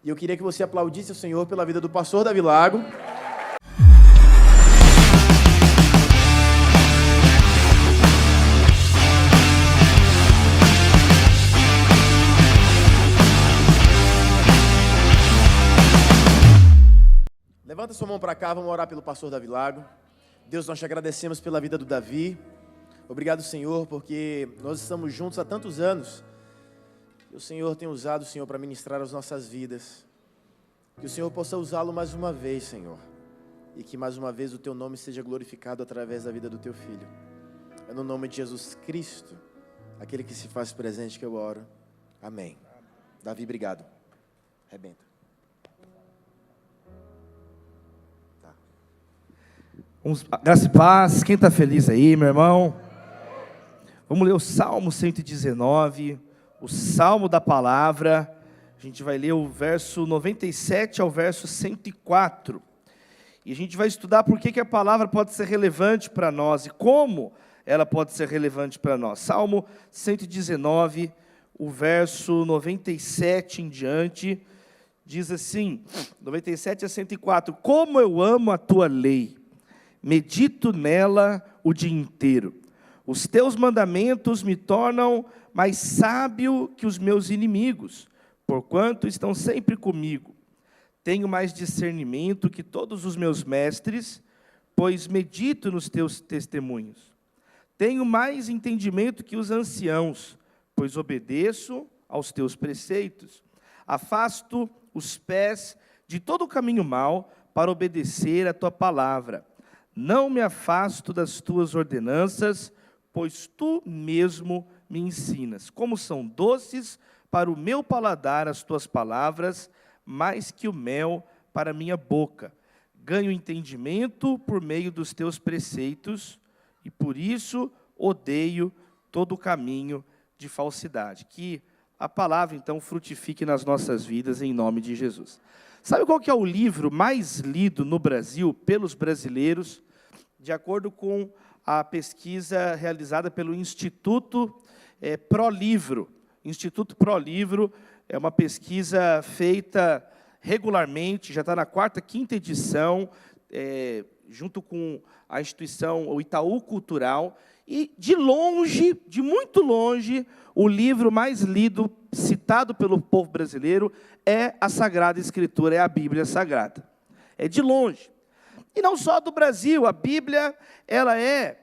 E eu queria que você aplaudisse o Senhor pela vida do pastor Davi Lago. Levanta sua mão para cá, vamos orar pelo pastor Davi Lago. Deus, nós te agradecemos pela vida do Davi. Obrigado, Senhor, porque nós estamos juntos há tantos anos. Que o Senhor tem usado o Senhor para ministrar as nossas vidas. Que o Senhor possa usá-lo mais uma vez, Senhor. E que mais uma vez o teu nome seja glorificado através da vida do teu filho. É no nome de Jesus Cristo, aquele que se faz presente, que eu oro. Amém. Davi, obrigado. Rebenta. Graça e paz, quem está feliz aí, meu irmão? Vamos ler o Salmo 119, o Salmo da Palavra. A gente vai ler o verso 97 ao verso 104. E a gente vai estudar por que a palavra pode ser relevante para nós e como ela pode ser relevante para nós. Salmo 119, o verso 97 em diante, diz assim, 97 a 104, como eu amo a tua lei, medito nela o dia inteiro. Os teus mandamentos me tornam mais sábio que os meus inimigos, porquanto estão sempre comigo. Tenho mais discernimento que todos os meus mestres, pois medito nos teus testemunhos. Tenho mais entendimento que os anciãos, pois obedeço aos teus preceitos. Afasto os pés de todo o caminho mau para obedecer a tua palavra. Não me afasto das tuas ordenanças, pois tu mesmo me ensinas. Como são doces para o meu paladar as tuas palavras, mais que o mel para a minha boca. Ganho entendimento por meio dos teus preceitos, e por isso odeio todo o caminho de falsidade. Que a palavra, então, frutifique nas nossas vidas, em nome de Jesus. Sabe qual que é o livro mais lido no Brasil pelos brasileiros? De acordo com a pesquisa realizada pelo Instituto ProLivro. Instituto ProLivro é uma pesquisa feita regularmente, já está na 4ª, 5ª edição, junto com a instituição, o Itaú Cultural. E, de longe, de muito longe, o livro mais lido, citado pelo povo brasileiro, é a Sagrada Escritura, é a Bíblia Sagrada. É de longe. E não só do Brasil, a Bíblia, ela é,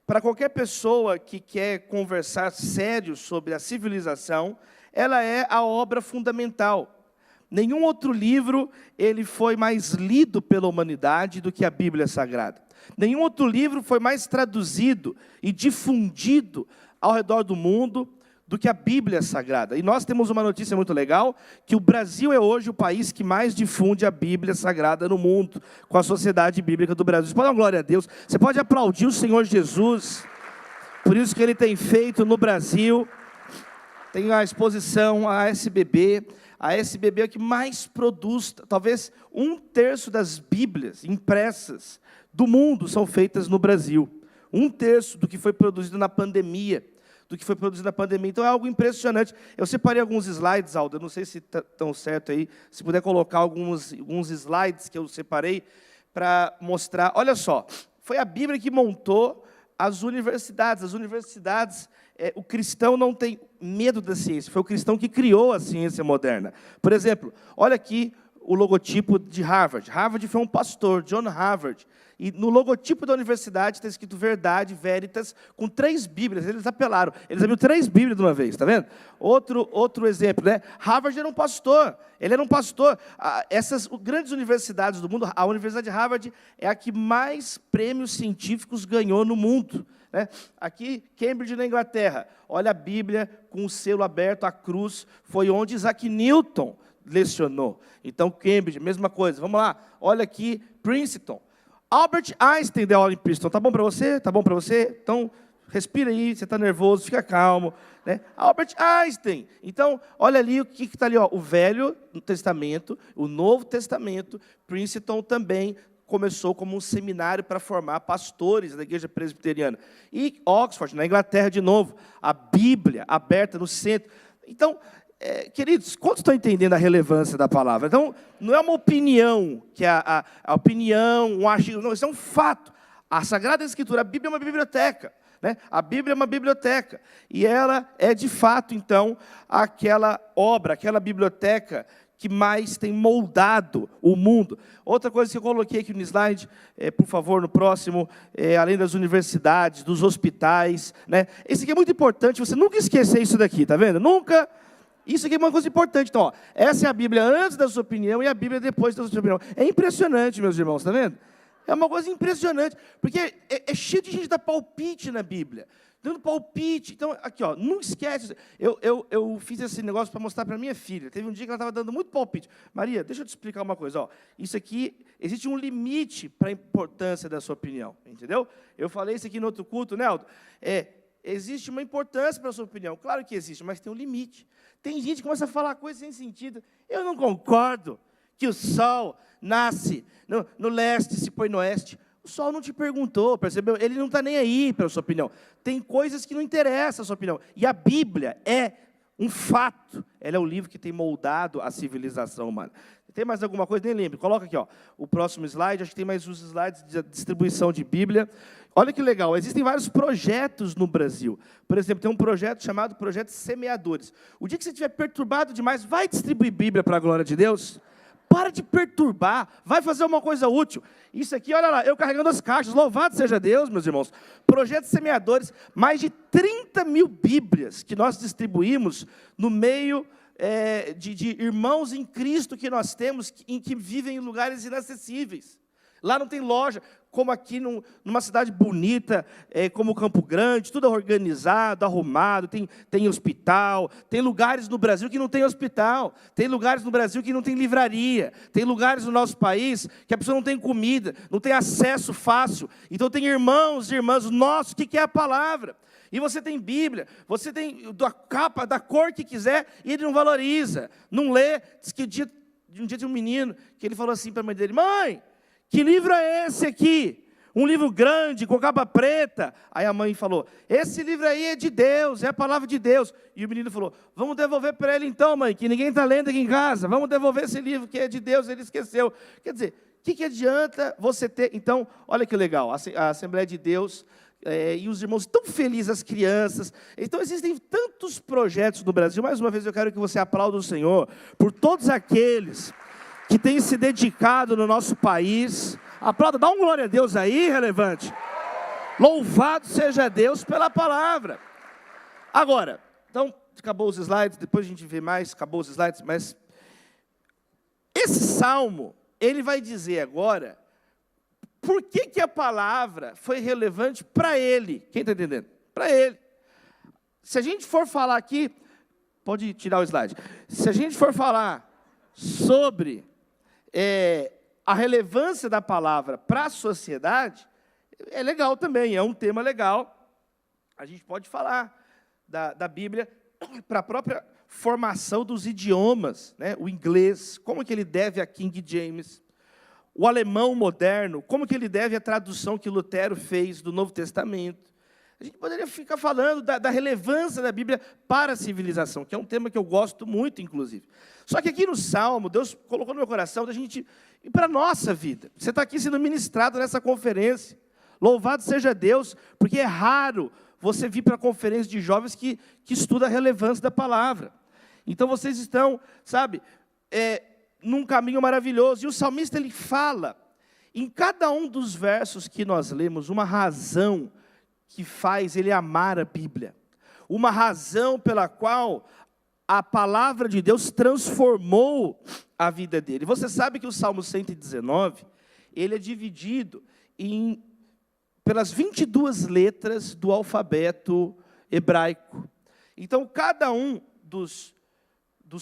para qualquer pessoa que quer conversar sério sobre a civilização, ela é a obra fundamental. Nenhum outro livro ele foi mais lido pela humanidade do que a Bíblia Sagrada. Nenhum outro livro foi mais traduzido e difundido ao redor do mundo do que a Bíblia Sagrada. E nós temos uma notícia muito legal, que o Brasil é hoje o país que mais difunde a Bíblia Sagrada no mundo, com a Sociedade Bíblica do Brasil. Você pode dar uma glória a Deus, você pode aplaudir o Senhor Jesus, por isso que Ele tem feito no Brasil. Tem a exposição, a SBB é a que mais produz, talvez 1/3 das Bíblias impressas do mundo são feitas no Brasil. 1/3 do que foi produzido na pandemia. Então é algo impressionante. Eu separei alguns slides, Aldo, eu não sei se estão certo aí, se puder colocar alguns slides que eu separei para mostrar. Olha só, foi a Bíblia que montou as universidades. As universidades, o cristão não tem medo da ciência, foi o cristão que criou a ciência moderna. Por exemplo, olha aqui o logotipo de Harvard. Harvard foi um pastor, John Harvard. E no logotipo da universidade está escrito Verdade, Veritas, com 3 Bíblias. Eles apelaram. Eles abriram 3 Bíblias de uma vez, está vendo? Outro exemplo, né? Harvard era um pastor. Ele era um pastor. Essas grandes universidades do mundo, a Universidade de Harvard é a que mais prêmios científicos ganhou no mundo. Né? Aqui, Cambridge, na Inglaterra. Olha a Bíblia com o selo aberto, a cruz. Foi onde Isaac Newton lecionou. Então, Cambridge, mesma coisa. Vamos lá. Olha aqui, Princeton. Albert Einstein deu aula em Princeton. Tá bom para você? Tá bom para você? Então, respira aí, você está nervoso, fica calmo. Né? Albert Einstein. Então, olha ali o que está ali. Ó, o Velho Testamento, o Novo Testamento. Princeton também começou como um seminário para formar pastores da igreja presbiteriana. E Oxford, na Inglaterra, de novo, a Bíblia aberta no centro. Então, queridos, quantos estão entendendo a relevância da palavra? Então, não é uma opinião, que é a opinião, um achismo, não, isso é um fato. A Sagrada Escritura, a Bíblia é uma biblioteca, né? A Bíblia é uma biblioteca, e ela é de fato, então, aquela obra, aquela biblioteca que mais tem moldado o mundo. Outra coisa que eu coloquei aqui no slide, por favor, no próximo, além das universidades, dos hospitais, né? Esse aqui é muito importante, você nunca esquecer isso daqui, tá vendo? Nunca. Isso aqui é uma coisa importante. Então, ó, essa é a Bíblia antes da sua opinião e a Bíblia depois da sua opinião. É impressionante, meus irmãos, tá vendo? É uma coisa impressionante, porque é cheio de gente que dá palpite na Bíblia. Dando palpite. Então, aqui, ó, não esquece. Eu fiz esse negócio para mostrar para minha filha. Teve um dia que ela estava dando muito palpite. Maria, deixa eu te explicar uma coisa. Ó. Isso aqui, existe um limite para a importância da sua opinião. Entendeu? Eu falei isso aqui no outro culto, né, Aldo? Existe uma importância para a sua opinião. Claro que existe, mas tem um limite. Tem gente que começa a falar coisas sem sentido. Eu não concordo que o sol nasce no leste e se põe no oeste. O sol não te perguntou, percebeu? Ele não está nem aí para a sua opinião. Tem coisas que não interessam a sua opinião. E a Bíblia é um fato. Ela é o livro que tem moldado a civilização humana. Tem mais alguma coisa? Nem lembro. Coloca aqui, ó, o próximo slide. Acho que tem mais uns slides de distribuição de Bíblia. Olha que legal. Existem vários projetos no Brasil. Por exemplo, tem um projeto chamado Projeto Semeadores. O dia que você estiver perturbado demais, vai distribuir Bíblia para a glória de Deus. Para de perturbar, vai fazer uma coisa útil. Isso aqui, olha lá, eu carregando as caixas, louvado seja Deus, meus irmãos. Projeto Semeadores, mais de 30 mil Bíblias que nós distribuímos no meio de irmãos em Cristo que nós temos, que vivem em lugares inacessíveis. Lá não tem loja, como aqui numa cidade bonita, como Campo Grande, tudo organizado, arrumado, tem hospital, tem lugares no Brasil que não tem hospital, tem lugares no Brasil que não tem livraria, tem lugares no nosso país que a pessoa não tem comida, não tem acesso fácil. Então tem irmãos e irmãs nossos que quer a palavra. E você tem Bíblia, você tem da capa, da cor que quiser, e ele não valoriza, não lê. Diz que um dia tinha um menino que ele falou assim para a mãe dele: mãe, que livro é esse aqui? Um livro grande, com capa preta. Aí a mãe falou: esse livro aí é de Deus, é a palavra de Deus. E o menino falou: vamos devolver para ele então, mãe, que ninguém está lendo aqui em casa. Vamos devolver esse livro que é de Deus, ele esqueceu. Quer dizer, o que adianta você ter... Então, olha que legal, a Assembleia de Deus... e os irmãos tão felizes, as crianças. Então existem tantos projetos no Brasil. Mais uma vez eu quero que você aplaude o Senhor por todos aqueles que têm se dedicado no nosso país. Aplauda, dá um glória a Deus aí, relevante. Louvado seja Deus pela palavra. Agora, então, acabou os slides, depois a gente vê mais, acabou os slides, mas esse salmo, ele vai dizer agora por que a palavra foi relevante para ele. Quem está entendendo? Para ele. Se a gente for falar aqui, pode tirar o slide. Se a gente for falar sobre a relevância da palavra para a sociedade, é legal também, é um tema legal. A gente pode falar da Bíblia para a própria formação dos idiomas, né? O inglês, como que ele deve a King James. O alemão moderno, como que ele deve à tradução que Lutero fez do Novo Testamento. A gente poderia ficar falando da relevância da Bíblia para a civilização, que é um tema que eu gosto muito, inclusive. Só que aqui no Salmo, Deus colocou no meu coração da gente ir para a nossa vida. Você está aqui sendo ministrado nessa conferência. Louvado seja Deus, porque é raro você vir para a conferência de jovens que estuda a relevância da palavra. Então vocês estão, sabe, num caminho maravilhoso. E o salmista, ele fala, em cada um dos versos que nós lemos, uma razão que faz ele amar a Bíblia. Uma razão pela qual a palavra de Deus transformou a vida dele. Você sabe que o Salmo 119, ele é dividido pelas 22 letras do alfabeto hebraico. Então, cada um dos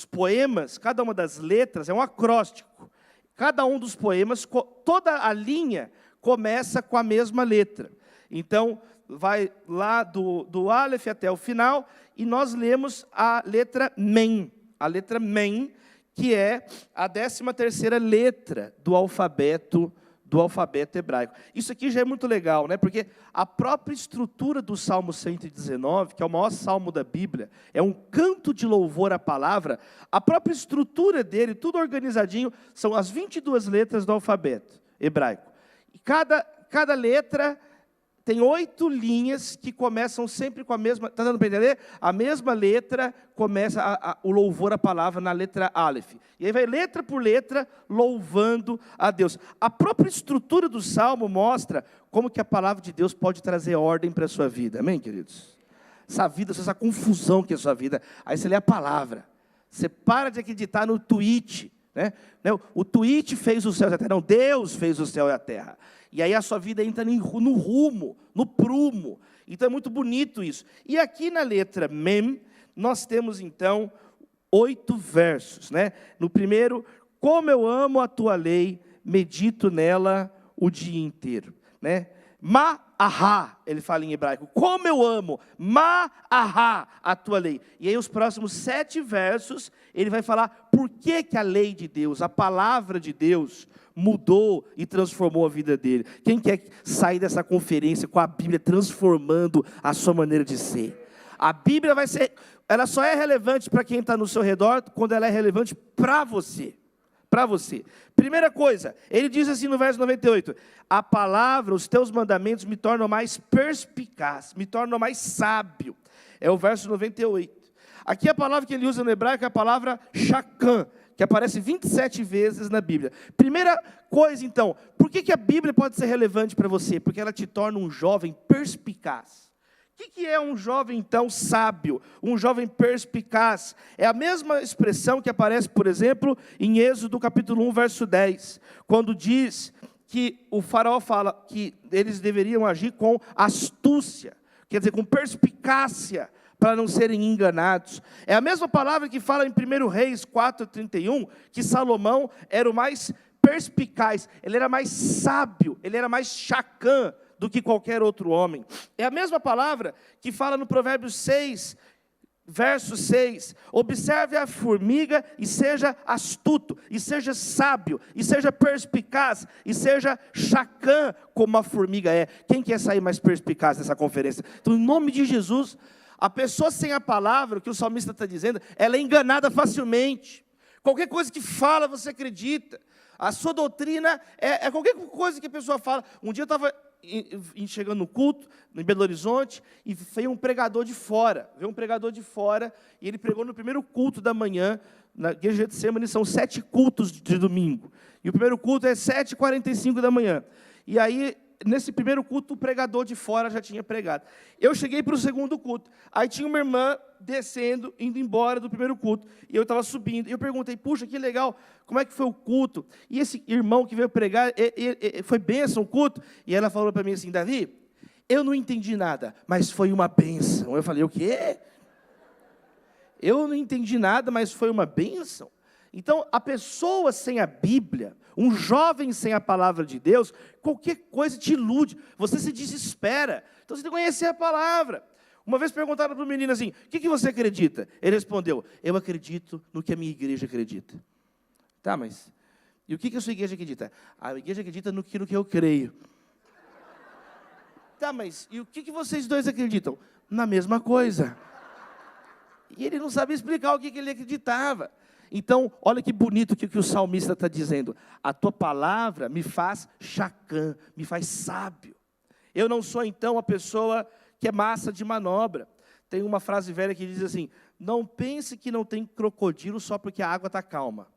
poemas, cada uma das letras é um acróstico. Cada um dos poemas, toda a linha começa com a mesma letra. Então, vai lá do Aleph até o final, e nós lemos a letra Mem. A letra Mem, que é a 13ª letra do alfabeto do alfabeto hebraico. Isso aqui já é muito legal, né? Porque a própria estrutura do Salmo 119, que é o maior salmo da Bíblia, é um canto de louvor à palavra, a própria estrutura dele, tudo organizadinho, são as 22 letras do alfabeto hebraico. E cada letra tem 8 linhas que começam sempre com a mesma... Está dando para entender? A mesma letra começa o louvor à palavra na letra Aleph. E aí vai letra por letra louvando a Deus. A própria estrutura do Salmo mostra como que a palavra de Deus pode trazer ordem para a sua vida. Amém, queridos? Essa vida, essa confusão que é a sua vida. Aí você lê a palavra. Você para de acreditar no tweet. Né? O tweet fez o céu e a terra. Não, Deus fez o céu e a terra. E aí a sua vida entra no rumo, no prumo. Então é muito bonito isso. E aqui na letra Mem, nós temos então 8 versos. Né? No primeiro, como eu amo a tua lei, medito nela o dia inteiro. Né? Ma'ahá, ele fala em hebraico. Como eu amo, ma'ahá, a tua lei. E aí os próximos 7 versos, ele vai falar por que a lei de Deus, a palavra de Deus, mudou e transformou a vida dele. Quem quer sair dessa conferência com a Bíblia transformando a sua maneira de ser? A Bíblia ela só é relevante para quem está no seu redor quando ela é relevante para você. Para você. Primeira coisa, ele diz assim no verso 98, a palavra, os teus mandamentos me tornam mais perspicaz, me tornam mais sábio. É o verso 98. Aqui a palavra que ele usa no hebraico é a palavra shakam, que aparece 27 vezes na Bíblia. Primeira coisa, então, por que a Bíblia pode ser relevante para você? Porque ela te torna um jovem perspicaz. O que é um jovem, então, sábio? Um jovem perspicaz? É a mesma expressão que aparece, por exemplo, em Êxodo capítulo 1, verso 10, quando diz que o faraó fala que eles deveriam agir com astúcia, quer dizer, com perspicácia, para não serem enganados. É a mesma palavra que fala em 1 Reis 4:31, que Salomão era o mais perspicaz, ele era mais sábio, ele era mais chacã do que qualquer outro homem. É a mesma palavra que fala no Provérbios 6, verso 6, observe a formiga e seja astuto, e seja sábio, e seja perspicaz, e seja chacã como a formiga é. Quem quer sair mais perspicaz nessa conferência? Então, em nome de Jesus, a pessoa sem a palavra, o que o salmista está dizendo, ela é enganada facilmente. Qualquer coisa que fala, você acredita. A sua doutrina é qualquer coisa que a pessoa fala. Um dia eu estava chegando no culto, em Belo Horizonte, e veio um pregador de fora. E ele pregou no primeiro culto da manhã, na igreja de Getsemane, são 7 cultos de domingo. E o primeiro culto é 7h45 da manhã. E aí, nesse primeiro culto, o pregador de fora já tinha pregado. Eu cheguei para o segundo culto. Aí tinha uma irmã descendo, indo embora do primeiro culto. E eu estava subindo. E eu perguntei, puxa, que legal, como é que foi o culto? E esse irmão que veio pregar, foi bênção o culto? E ela falou para mim assim, Davi, eu não entendi nada, mas foi uma bênção. Eu falei, o quê? Eu não entendi nada, mas foi uma bênção? Então, a pessoa sem a Bíblia, um jovem sem a palavra de Deus, qualquer coisa te ilude, você se desespera. Então você tem que conhecer a palavra. Uma vez perguntaram para o menino assim, o que você acredita? Ele respondeu, eu acredito no que a minha igreja acredita. Tá, mas e o que a sua igreja acredita? A igreja acredita no que eu creio. Tá, mas e o que vocês dois acreditam? Na mesma coisa. E ele não sabia explicar o que ele acreditava. Então, olha que bonito que o salmista está dizendo. A tua palavra me faz chacã, me faz sábio. Eu não sou, então, a pessoa que é massa de manobra. Tem uma frase velha que diz assim, não pense que não tem crocodilo só porque a água está calma.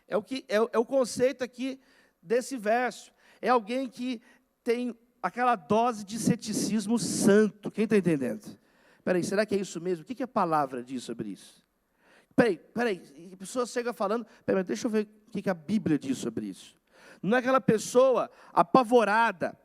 É o conceito aqui desse verso. É alguém que tem aquela dose de ceticismo santo. Quem está entendendo? Espera aí, será que é isso mesmo? O que a palavra diz sobre isso? Peraí, a pessoa chega falando, deixa eu ver o que a Bíblia diz sobre isso. Não é aquela pessoa apavorada,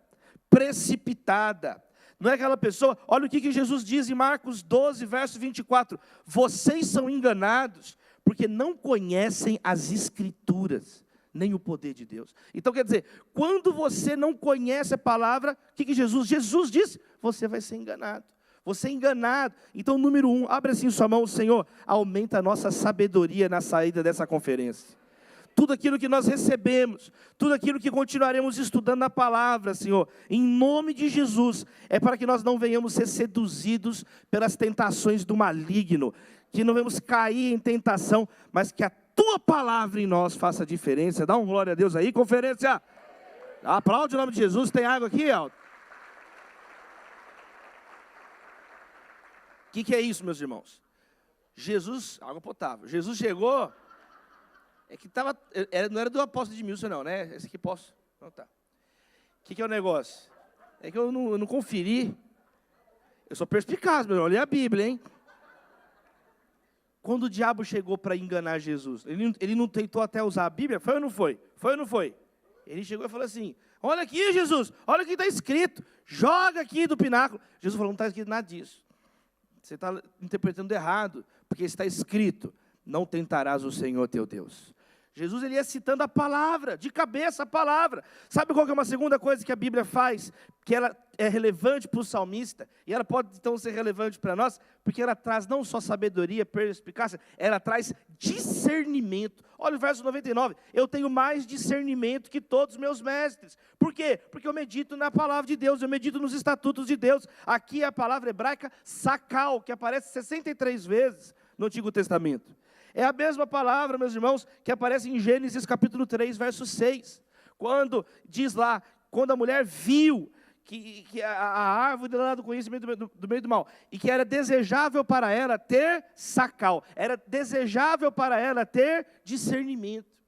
precipitada, não é aquela pessoa, olha o que Jesus diz em Marcos 12, verso 24, vocês são enganados, porque não conhecem as Escrituras, nem o poder de Deus. Então quer dizer, quando você não conhece a palavra, o que Jesus disse? Você vai ser enganado. Você é enganado. Então, número 1, abre assim sua mão, Senhor, aumenta a nossa sabedoria na saída dessa conferência. tudo aquilo que nós recebemos, tudo aquilo que continuaremos estudando na palavra, Senhor, em nome de Jesus, é para que nós não venhamos ser seduzidos pelas tentações do maligno, que não venhamos cair em tentação, mas que a tua palavra em nós faça diferença. Dá um glória a Deus aí, conferência. Aplaude o nome de Jesus. Tem água aqui, Aldo? O que é isso, meus irmãos? Jesus, água potável. Jesus chegou, é que estava, não era do apóstolo de Milson não, né? Esse aqui posso. Então tá. O que é o negócio? É que eu não conferi. Eu sou perspicaz, meu irmão. Eu li a Bíblia, hein? Quando o diabo chegou para enganar Jesus, ele não tentou até usar a Bíblia? Foi ou não foi? Foi ou não foi? Ele chegou e falou assim, olha aqui, Jesus, olha o que está escrito, joga aqui do pináculo. Jesus falou, não está escrito nada disso. Você está interpretando errado, porque está escrito, não tentarás o Senhor teu Deus. Jesus, ele ia citando a palavra, de cabeça a palavra. Sabe qual que é uma segunda coisa que a Bíblia faz, que ela é relevante para o salmista, e ela pode então ser relevante para nós, porque ela traz não só sabedoria, perspicácia, ela traz discernimento. Olha o verso 99, eu tenho mais discernimento que todos os meus mestres. Por quê? Porque eu medito na palavra de Deus, eu medito nos estatutos de Deus. Aqui é a palavra hebraica sakal, que aparece 63 vezes no Antigo Testamento. É a mesma palavra, meus irmãos, que aparece em Gênesis capítulo 3, verso 6. Quando diz lá, quando a mulher viu que a árvore lá do conhecimento do bem e do mal, e que era desejável para ela ter sakal, era desejável para ela ter discernimento.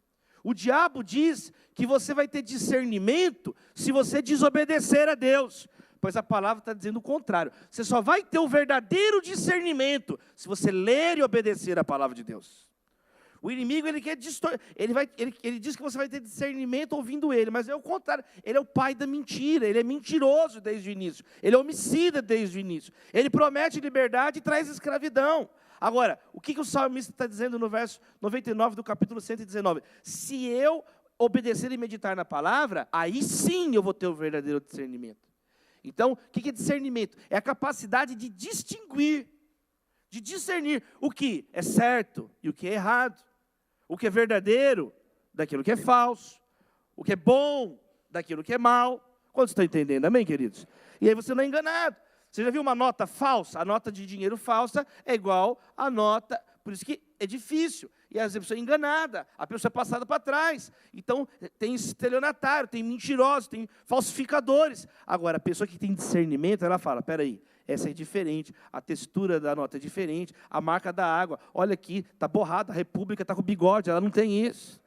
O diabo diz que você vai ter discernimento se você desobedecer a Deus. Pois a palavra está dizendo o contrário. Você só vai ter o verdadeiro discernimento se você ler e obedecer a palavra de Deus. O inimigo, ele quer ele diz que você vai ter discernimento ouvindo ele, mas é o contrário. Ele é o pai da mentira, ele é mentiroso desde o início. Ele é homicida desde o início. Ele promete liberdade e traz escravidão. Agora, o que o salmista está dizendo no verso 99 do capítulo 119? Se eu obedecer e meditar na palavra, aí sim eu vou ter o verdadeiro discernimento. Então, o que é discernimento? É a capacidade de distinguir, de discernir o que é certo e o que é errado, o que é verdadeiro daquilo que é falso, o que é bom daquilo que é mal. Quantos estão entendendo? Amém, queridos? E aí você não é enganado. Você já viu uma nota falsa? A nota de dinheiro falsa é igual à nota, por isso que é difícil. E às vezes a pessoa é enganada, a pessoa é passada para trás. Então, tem estelionatário, tem mentirosos, tem falsificadores. Agora, a pessoa que tem discernimento, ela fala, peraí, essa é diferente, a textura da nota é diferente, a marca da água, olha aqui, está borrada, a República está com bigode, ela não tem isso.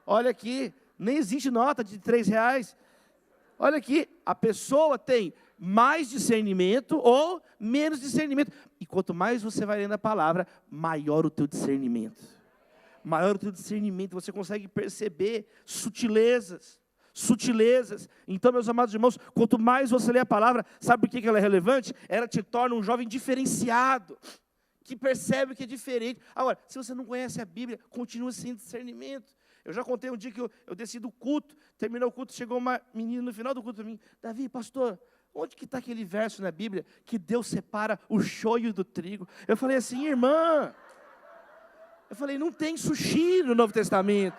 Olha aqui, nem existe nota de R$3. Olha aqui, a pessoa tem mais discernimento ou menos discernimento. E quanto mais você vai lendo a palavra, maior o teu discernimento. Maior o teu discernimento, você consegue perceber sutilezas. Então, meus amados irmãos, quanto mais você lê a palavra, sabe por que ela é relevante? Ela te torna um jovem diferenciado, que percebe o que é diferente. Agora, se você não conhece a Bíblia, continua sem discernimento. Eu já contei um dia que eu desci do culto, terminou o culto, chegou uma menina no final do culto para mim, Davi, pastor, onde que está aquele verso na Bíblia que Deus separa o joio do trigo? Eu falei assim, irmã, não tem sushi no Novo Testamento,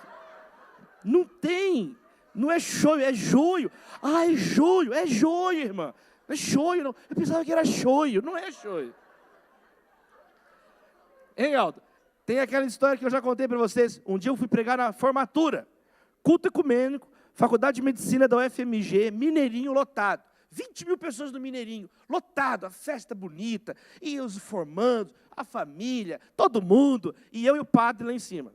não tem, não é shoyu, é joio. Ah, é joio, irmã, não é shoyu, não. Eu pensava que era shoyu, não é shoyu. Hein, Aldo? Tem aquela história que eu já contei para vocês. Um dia eu fui pregar na formatura, culto ecumênico, faculdade de medicina da UFMG, Mineirinho lotado. 20 mil pessoas no Mineirinho, lotado, a festa bonita, e os formandos, a família, todo mundo, e eu e o padre lá em cima,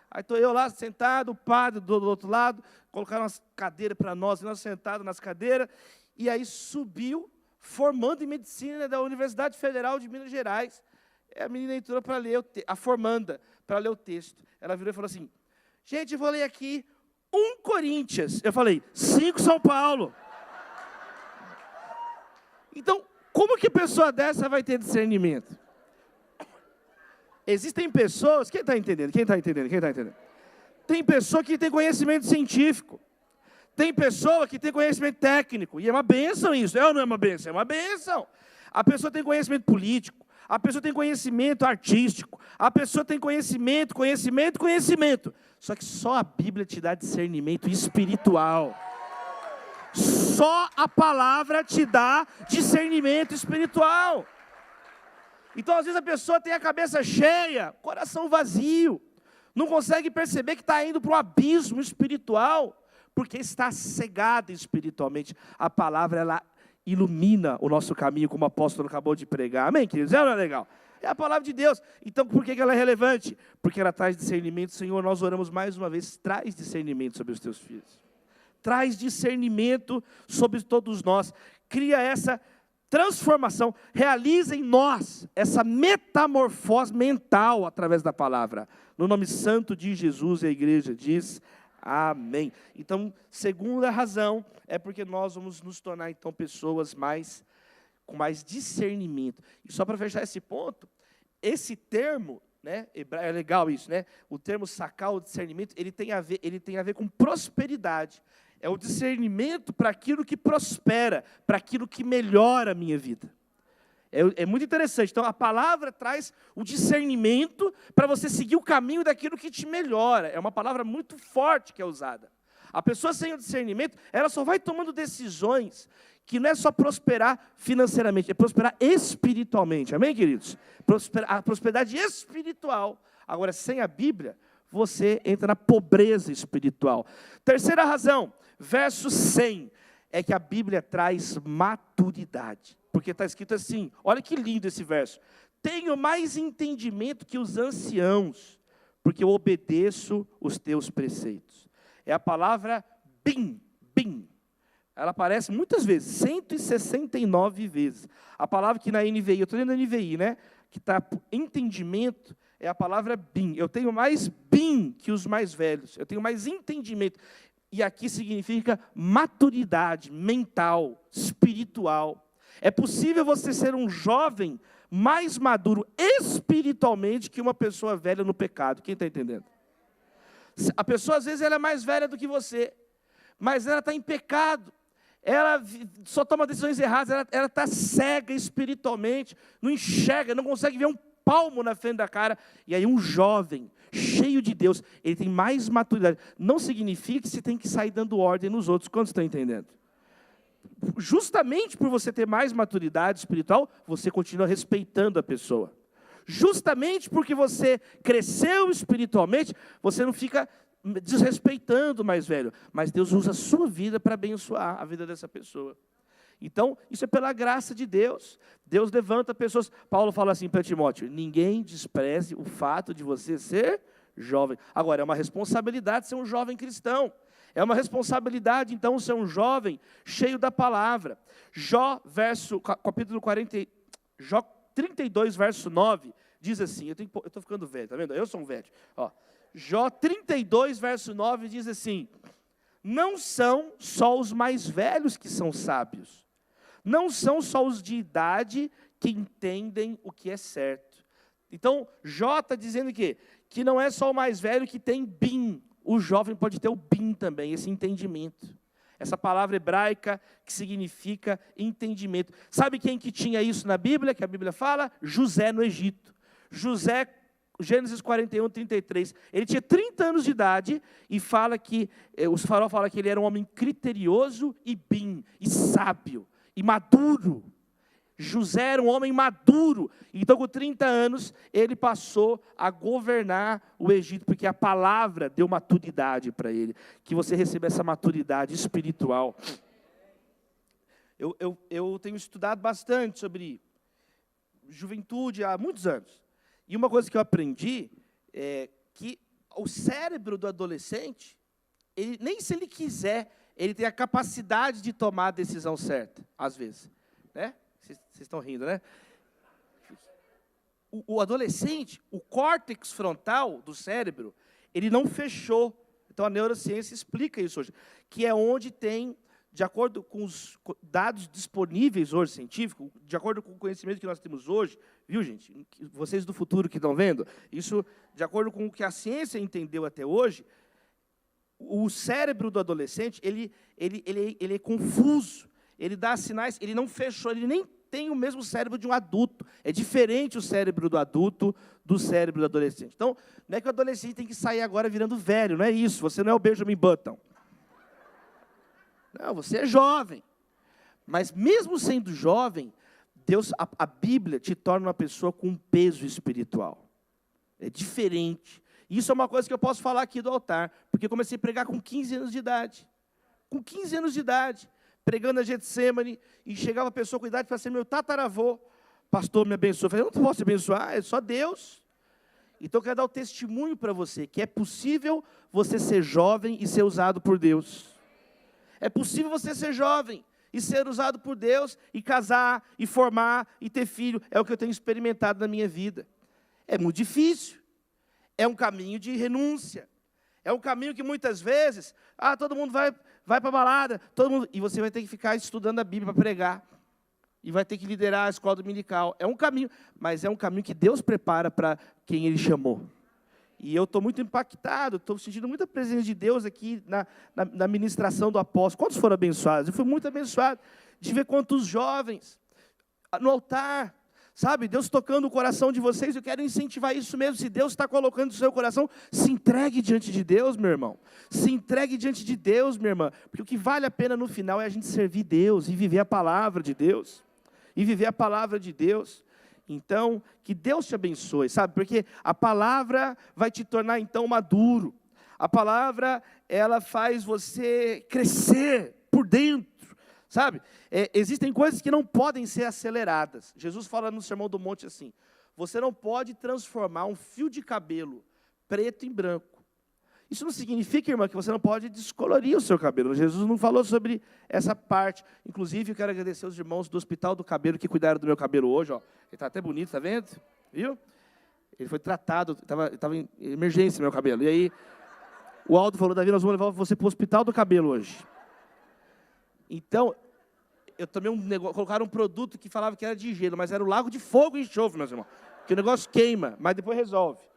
Aí estou eu lá sentado, o padre do outro lado, colocaram umas cadeiras para nós sentados nas cadeiras, e aí subiu, formando em medicina da Universidade Federal de Minas Gerais. A menina entrou para ler, a formanda, para ler o texto. Ela virou e falou assim, gente, eu vou ler aqui 1 Coríntios. Eu falei, 5 São Paulo. Então, como que pessoa dessa vai ter discernimento? Existem pessoas, quem está entendendo? Tem pessoa que tem conhecimento científico. Tem pessoa que tem conhecimento técnico. E é uma bênção isso. É ou não é uma bênção? É uma bênção. A pessoa tem conhecimento político. A pessoa tem conhecimento artístico. A pessoa tem conhecimento. Só que só a Bíblia te dá discernimento espiritual. Só a palavra te dá discernimento espiritual. Então, às vezes, a pessoa tem a cabeça cheia, coração vazio. Não consegue perceber que está indo para um abismo espiritual, porque está cegada espiritualmente. A palavra, ela ilumina o nosso caminho, como o apóstolo acabou de pregar. Amém, queridos? É ou não é legal? É a palavra de Deus. Então, por que ela é relevante? Porque ela traz discernimento. Senhor, nós oramos mais uma vez, traz discernimento sobre os teus filhos. Traz discernimento sobre todos nós. Cria essa transformação, realiza em nós essa metamorfose mental através da palavra. No nome santo de Jesus, a igreja diz amém. Então, segunda razão é porque nós vamos nos tornar, então, pessoas com mais discernimento. E só para fechar esse ponto, esse termo, né, é legal isso, né? O termo sacar o discernimento, ele tem a ver com prosperidade. É o discernimento para aquilo que prospera, para aquilo que melhora a minha vida. É muito interessante. Então, a palavra traz o discernimento para você seguir o caminho daquilo que te melhora. É uma palavra muito forte que é usada. A pessoa sem o discernimento, ela só vai tomando decisões que não é só prosperar financeiramente, é prosperar espiritualmente. Amém, queridos? A prosperidade espiritual. Agora, sem a Bíblia, você entra na pobreza espiritual. Terceira razão, verso 100, é que a Bíblia traz maturidade. Porque está escrito assim, olha que lindo esse verso. Tenho mais entendimento que os anciãos, porque eu obedeço os teus preceitos. É a palavra bim. Ela aparece muitas vezes, 169 vezes. A palavra que na NVI, eu estou lendo a NVI, né? Que está entendimento, é a palavra bim. Eu tenho mais bim que os mais velhos. Eu tenho mais entendimento. E aqui significa maturidade mental, espiritual. É possível você ser um jovem mais maduro espiritualmente que uma pessoa velha no pecado. Quem está entendendo? A pessoa, às vezes, ela é mais velha do que você, mas ela está em pecado. Ela só toma decisões erradas, ela está cega espiritualmente, não enxerga, não consegue ver um palmo na frente da cara. E aí um jovem, cheio de Deus, ele tem mais maturidade. Não significa que você tem que sair dando ordem nos outros. Quantos estão entendendo? Justamente por você ter mais maturidade espiritual, você continua respeitando a pessoa. Justamente porque você cresceu espiritualmente, você não fica desrespeitando o mais velho. Mas Deus usa a sua vida para abençoar a vida dessa pessoa. Então, isso é pela graça de Deus. Deus levanta pessoas. Paulo fala assim para Timóteo: ninguém despreze o fato de você ser jovem. Agora, é uma responsabilidade ser um jovem cristão. É uma responsabilidade, então, ser um jovem cheio da palavra. Capítulo 40, Jó 32, verso 9, diz assim, eu estou ficando velho, está vendo? Eu sou um velho. Ó, Jó 32, verso 9, diz assim: não são só os mais velhos que são sábios, não são só os de idade que entendem o que é certo. Então, Jó está dizendo que não é só o mais velho que tem bim, o jovem pode ter o bim também, esse entendimento. Essa palavra hebraica que significa entendimento. Sabe quem que tinha isso na Bíblia, que a Bíblia fala? José no Egito. José, Gênesis 41, 33. Ele tinha 30 anos de idade e fala que, os faraó fala que ele era um homem criterioso e bim, e sábio, e maduro. José era um homem maduro, então com 30 anos ele passou a governar o Egito, porque a palavra deu maturidade para ele, que você receba essa maturidade espiritual. Eu tenho estudado bastante sobre juventude há muitos anos, e uma coisa que eu aprendi é que o cérebro do adolescente, nem se ele quiser, ele tem a capacidade de tomar a decisão certa, às vezes, né? Vocês estão rindo, né? O adolescente, o córtex frontal do cérebro, ele não fechou. Então, a neurociência explica isso hoje. Que é onde tem, de acordo com os dados disponíveis hoje, científicos, de acordo com o conhecimento que nós temos hoje, viu, gente? Vocês do futuro que estão vendo, isso, de acordo com o que a ciência entendeu até hoje, o cérebro do adolescente, ele é confuso. Ele dá sinais, ele não fechou, ele nem tem o mesmo cérebro de um adulto. É diferente o cérebro do adulto do cérebro do adolescente. Então, não é que o adolescente tem que sair agora virando velho, não é isso. Você não é o Benjamin Button. Não, você é jovem. Mas mesmo sendo jovem, Deus, a Bíblia te torna uma pessoa com um peso espiritual. É diferente. Isso é uma coisa que eu posso falar aqui do altar, porque eu comecei a pregar com 15 anos de idade. Com 15 anos de idade, pregando a Getsemane, e chegava a pessoa com idade para ser meu tataravô. Pastor, me abençoa. Eu falei, eu não posso te abençoar, é só Deus. Então eu quero dar o testemunho para você, que é possível você ser jovem e ser usado por Deus. É possível você ser jovem e ser usado por Deus, e casar, e formar, e ter filho. É o que eu tenho experimentado na minha vida. É muito difícil. É um caminho de renúncia. É um caminho que muitas vezes, todo mundo vai para a balada, e você vai ter que ficar estudando a Bíblia para pregar. E vai ter que liderar a escola dominical. É um caminho, mas é um caminho que Deus prepara para quem Ele chamou. E eu estou muito impactado, estou sentindo muita presença de Deus aqui na ministração do apóstolo. Quantos foram abençoados? Eu fui muito abençoado de ver quantos jovens no altar, sabe, Deus tocando o coração de vocês. Eu quero incentivar isso mesmo. Se Deus está colocando no seu coração, se entregue diante de Deus, meu irmão. Se entregue diante de Deus, minha irmã. Porque o que vale a pena no final é a gente servir Deus e viver a palavra de Deus. E viver a palavra de Deus. Então, que Deus te abençoe, sabe? Porque a palavra vai te tornar, então, maduro. A palavra, ela faz você crescer por dentro, sabe? Existem coisas que não podem ser aceleradas. Jesus fala no Sermão do Monte assim, você não pode transformar um fio de cabelo preto em branco. Isso não significa, irmã, que você não pode descolorir o seu cabelo. Jesus não falou sobre essa parte. Inclusive, eu quero agradecer aos irmãos do Hospital do Cabelo que cuidaram do meu cabelo hoje. Ó. Ele está até bonito, tá vendo? Viu? Ele foi tratado, estava em emergência meu cabelo. E aí, o Aldo falou, Davi, nós vamos levar você para o Hospital do Cabelo hoje. Então, eu tomei um negócio, colocaram um produto que falava que era de gelo, mas era o lago de fogo e enxofre, meus irmãos. Que o negócio queima, mas depois resolve.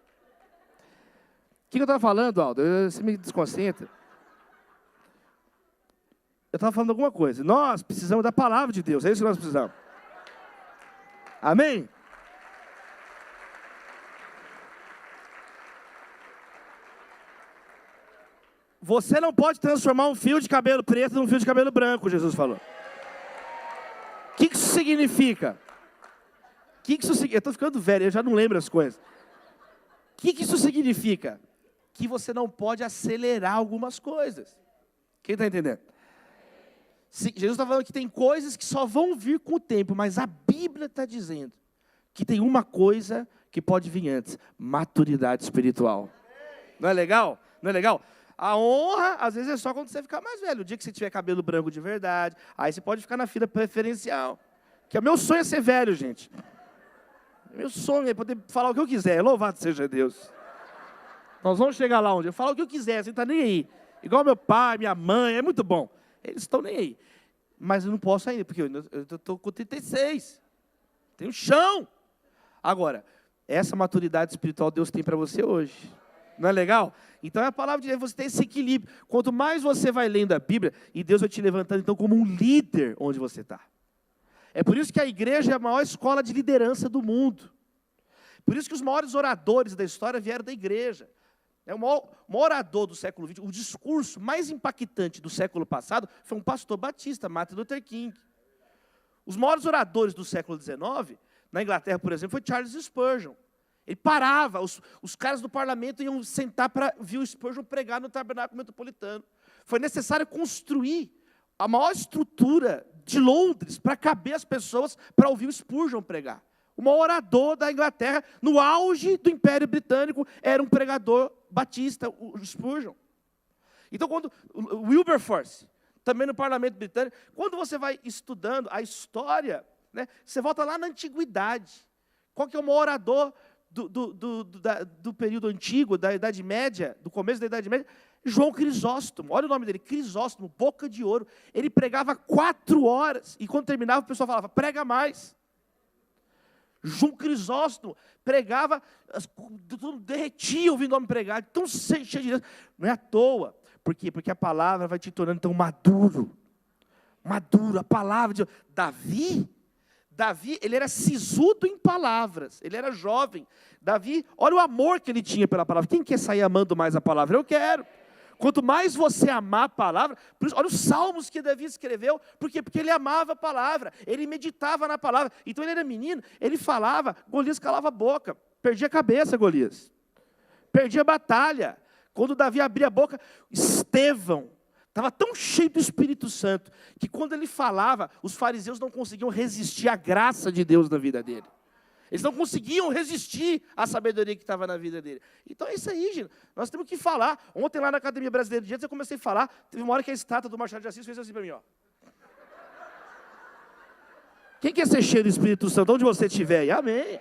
O que eu estava falando, Aldo? Você me desconcentra. Eu estava falando alguma coisa. Nós precisamos da palavra de Deus. É isso que nós precisamos. Amém? Você não pode transformar um fio de cabelo preto num fio de cabelo branco, Jesus falou. O que isso significa? Eu estou ficando velho, eu já não lembro as coisas. O que isso significa? Que você não pode acelerar algumas coisas. Quem está entendendo? Jesus está falando que tem coisas que só vão vir com o tempo, mas a Bíblia está dizendo que tem uma coisa que pode vir antes: maturidade espiritual. Não é legal? Não é legal? A honra, às vezes, é só quando você ficar mais velho. O dia que você tiver cabelo branco de verdade, aí você pode ficar na fila preferencial. Que o meu sonho é ser velho, gente. Meu sonho é poder falar o que eu quiser. Louvado seja Deus. Nós vamos chegar lá onde eu falo o que eu quiser, você não está nem aí. Igual meu pai, minha mãe, é muito bom. Eles estão nem aí. Mas eu não posso ainda, porque eu estou com 36. Tenho chão. Agora, essa maturidade espiritual Deus tem para você hoje. Não é legal? Então é a palavra de Deus, você tem esse equilíbrio. Quanto mais você vai lendo a Bíblia, e Deus vai te levantando então como um líder onde você está. É por isso que a igreja é a maior escola de liderança do mundo. Por isso que os maiores oradores da história vieram da igreja. O maior orador do século XX, o discurso mais impactante do século passado foi um pastor batista, Martin Luther King. Os maiores oradores do século XIX, na Inglaterra, por exemplo, foi Charles Spurgeon. Ele parava, os caras do parlamento iam sentar para ver o Spurgeon pregar no Tabernáculo Metropolitano. Foi necessário construir a maior estrutura de Londres para caber as pessoas para ouvir o Spurgeon pregar. O maior orador da Inglaterra, no auge do Império Britânico, era um pregador batista, o Spurgeon. Então, quando o Wilberforce, também no Parlamento Britânico, quando você vai estudando a história, né, você volta lá na Antiguidade. Qual que é o maior orador do período antigo, da Idade Média, do começo da Idade Média? João Crisóstomo. Olha o nome dele, Crisóstomo, boca de ouro. Ele pregava 4 horas, e quando terminava, o pessoal falava, prega mais. João Crisóstomo pregava, tudo derretia ouvindo o homem pregar, tão cheio de Deus. Não é à toa. Por quê? Porque a palavra vai te tornando tão maduro. Maduro, a palavra de Davi Davi, ele era sisudo em palavras, ele era jovem. Davi, olha o amor que ele tinha pela palavra. Quem quer sair amando mais a palavra? Eu quero. Quanto mais você amar a palavra, por isso, olha os salmos que Davi escreveu, por quê? Porque ele amava a palavra, ele meditava na palavra. Então ele era menino, ele falava, Golias calava a boca, perdia a cabeça, Golias. Perdia a batalha. Quando Davi abria a boca, Estevão estava tão cheio do Espírito Santo, que quando ele falava, os fariseus não conseguiam resistir à graça de Deus na vida dele. Eles não conseguiam resistir à sabedoria que estava na vida dele. Então é isso aí, gente. Nós temos que falar. Ontem lá na Academia Brasileira de Direitos, eu comecei a falar, teve uma hora que a estátua do Machado de Assis fez assim para mim, ó. Quem quer ser cheio do Espírito Santo? Onde você estiver aí? Amém.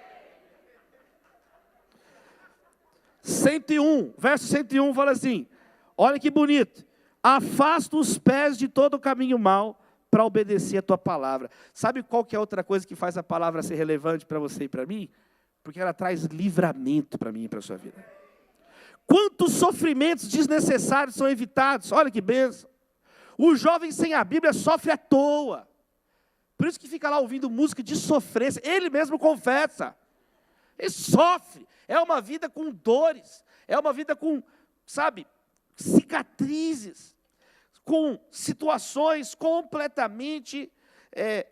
101, verso 101 fala assim, olha que bonito. Afasta os pés de todo o caminho mau, para obedecer a tua palavra. Sabe qual que é outra coisa que faz a palavra ser relevante para você e para mim? Porque ela traz livramento para mim e para a sua vida. Quantos sofrimentos desnecessários são evitados? Olha que bênção. O jovem sem a Bíblia sofre à toa. Por isso que fica lá ouvindo música de sofrência. Ele mesmo confessa. Ele sofre. É uma vida com dores. É uma vida com, sabe, cicatrizes. Com situações completamente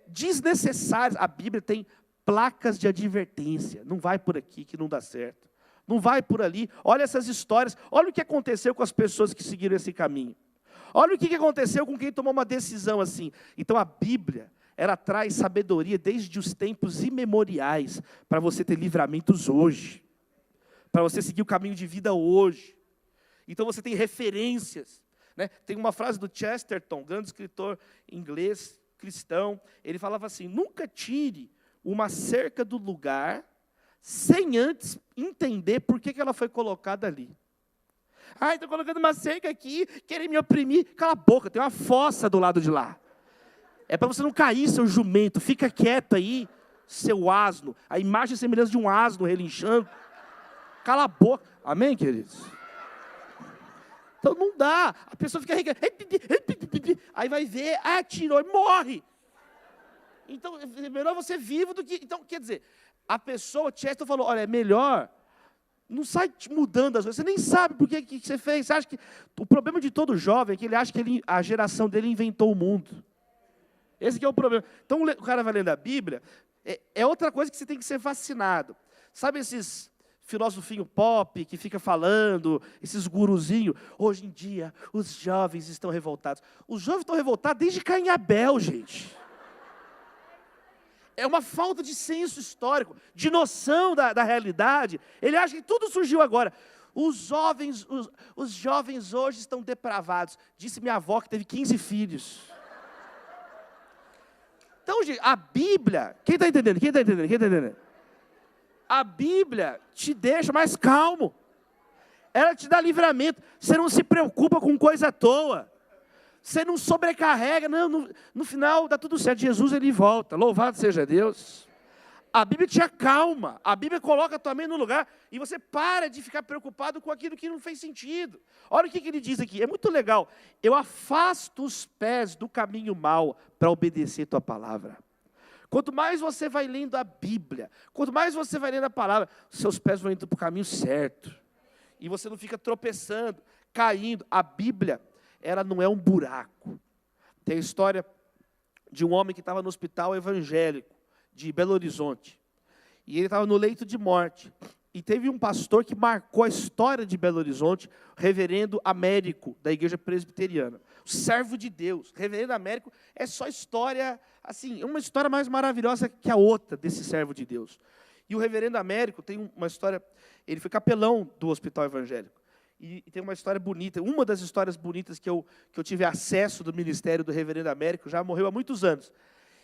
desnecessárias. A Bíblia tem placas de advertência. Não vai por aqui que não dá certo. Não vai por ali. Olha essas histórias. Olha o que aconteceu com as pessoas que seguiram esse caminho. Olha o que aconteceu com quem tomou uma decisão assim. Então a Bíblia, ela traz sabedoria desde os tempos imemoriais para você ter livramentos hoje. Para você seguir o caminho de vida hoje. Então você tem referências. Né? Tem uma frase do Chesterton, grande escritor inglês, cristão, ele falava assim, nunca tire uma cerca do lugar sem antes entender por que ela foi colocada ali. Ah, estou colocando uma cerca aqui, querem me oprimir. Cala a boca, tem uma fossa do lado de lá. É para você não cair, seu jumento, fica quieto aí, seu asno. A imagem e semelhança de um asno relinchando. Cala a boca. Amém, queridos? Então não dá, a pessoa fica rica, aí vai ver, tirou e morre. Então é melhor você vivo do que... Então, quer dizer, a pessoa, Chester falou, olha, é melhor, não sai mudando as coisas, você nem sabe por que você fez. Você acha que o problema de todo jovem é que ele acha que a geração dele inventou o mundo. Esse que é o problema. Então o cara vai lendo a Bíblia, é outra coisa que você tem que ser fascinado. Sabe esses... filosofinho pop, que fica falando, esses guruzinhos. Hoje em dia, os jovens estão revoltados. Os jovens estão revoltados desde Caim e Abel, gente. É uma falta de senso histórico, de noção da realidade. Ele acha que tudo surgiu agora. Os jovens hoje estão depravados. Disse minha avó que teve 15 filhos. Então, gente, a Bíblia... Quem está entendendo? Quem está entendendo? Quem está entendendo? A Bíblia te deixa mais calmo. Ela te dá livramento. Você não se preocupa com coisa à toa. Você não sobrecarrega. Não, no final dá tudo certo. Jesus, ele volta. Louvado seja Deus. A Bíblia te acalma. A Bíblia coloca a tua mente no lugar. E você para de ficar preocupado com aquilo que não fez sentido. Olha o que ele diz aqui. É muito legal. Eu afasto os pés do caminho mau para obedecer tua palavra. Quanto mais você vai lendo a Bíblia, quanto mais você vai lendo a palavra, seus pés vão indo para o caminho certo. E você não fica tropeçando, caindo. A Bíblia, ela não é um buraco. Tem a história de um homem que estava no hospital evangélico de Belo Horizonte. E ele estava no leito de morte. E teve um pastor que marcou a história de Belo Horizonte, reverendo Américo, da igreja presbiteriana. O servo de Deus. Reverendo Américo é só história, assim, uma história mais maravilhosa que a outra desse servo de Deus. E o reverendo Américo tem uma história, ele foi capelão do hospital evangélico. E tem uma história bonita, uma das histórias bonitas que eu tive acesso do ministério do reverendo Américo, já morreu há muitos anos.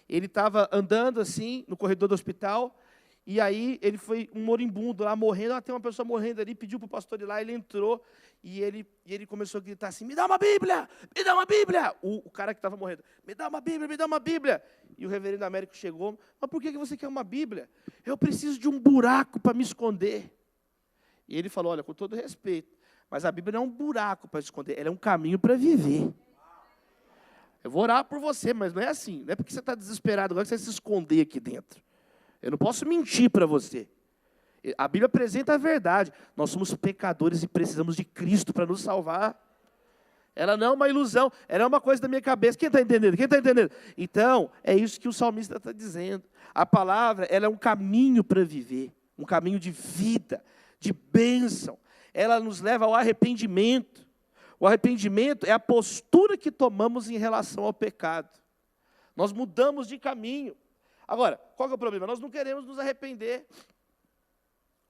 Ele estava andando assim, no corredor do hospital, e aí ele foi um moribundo lá morrendo, tem uma pessoa morrendo ali, pediu para o pastor ir lá, ele entrou, e ele começou a gritar assim, me dá uma Bíblia, me dá uma Bíblia. O cara que estava morrendo, me dá uma Bíblia, me dá uma Bíblia. E o reverendo Américo chegou, mas por que você quer uma Bíblia? Eu preciso de um buraco para me esconder. E ele falou, olha, com todo respeito, mas a Bíblia não é um buraco para esconder, ela é um caminho para viver. Eu vou orar por você, mas não é assim. Não é porque você está desesperado agora que você vai se esconder aqui dentro. Eu não posso mentir para você. A Bíblia apresenta a verdade. Nós somos pecadores e precisamos de Cristo para nos salvar. Ela não é uma ilusão, ela é uma coisa da minha cabeça. Quem está entendendo? Quem está entendendo? Então, é isso que o salmista está dizendo. A palavra, ela é um caminho para viver, um caminho de vida, de bênção. Ela nos leva ao arrependimento. O arrependimento é a postura que tomamos em relação ao pecado. Nós mudamos de caminho. Agora, qual que é o problema? Nós não queremos nos arrepender.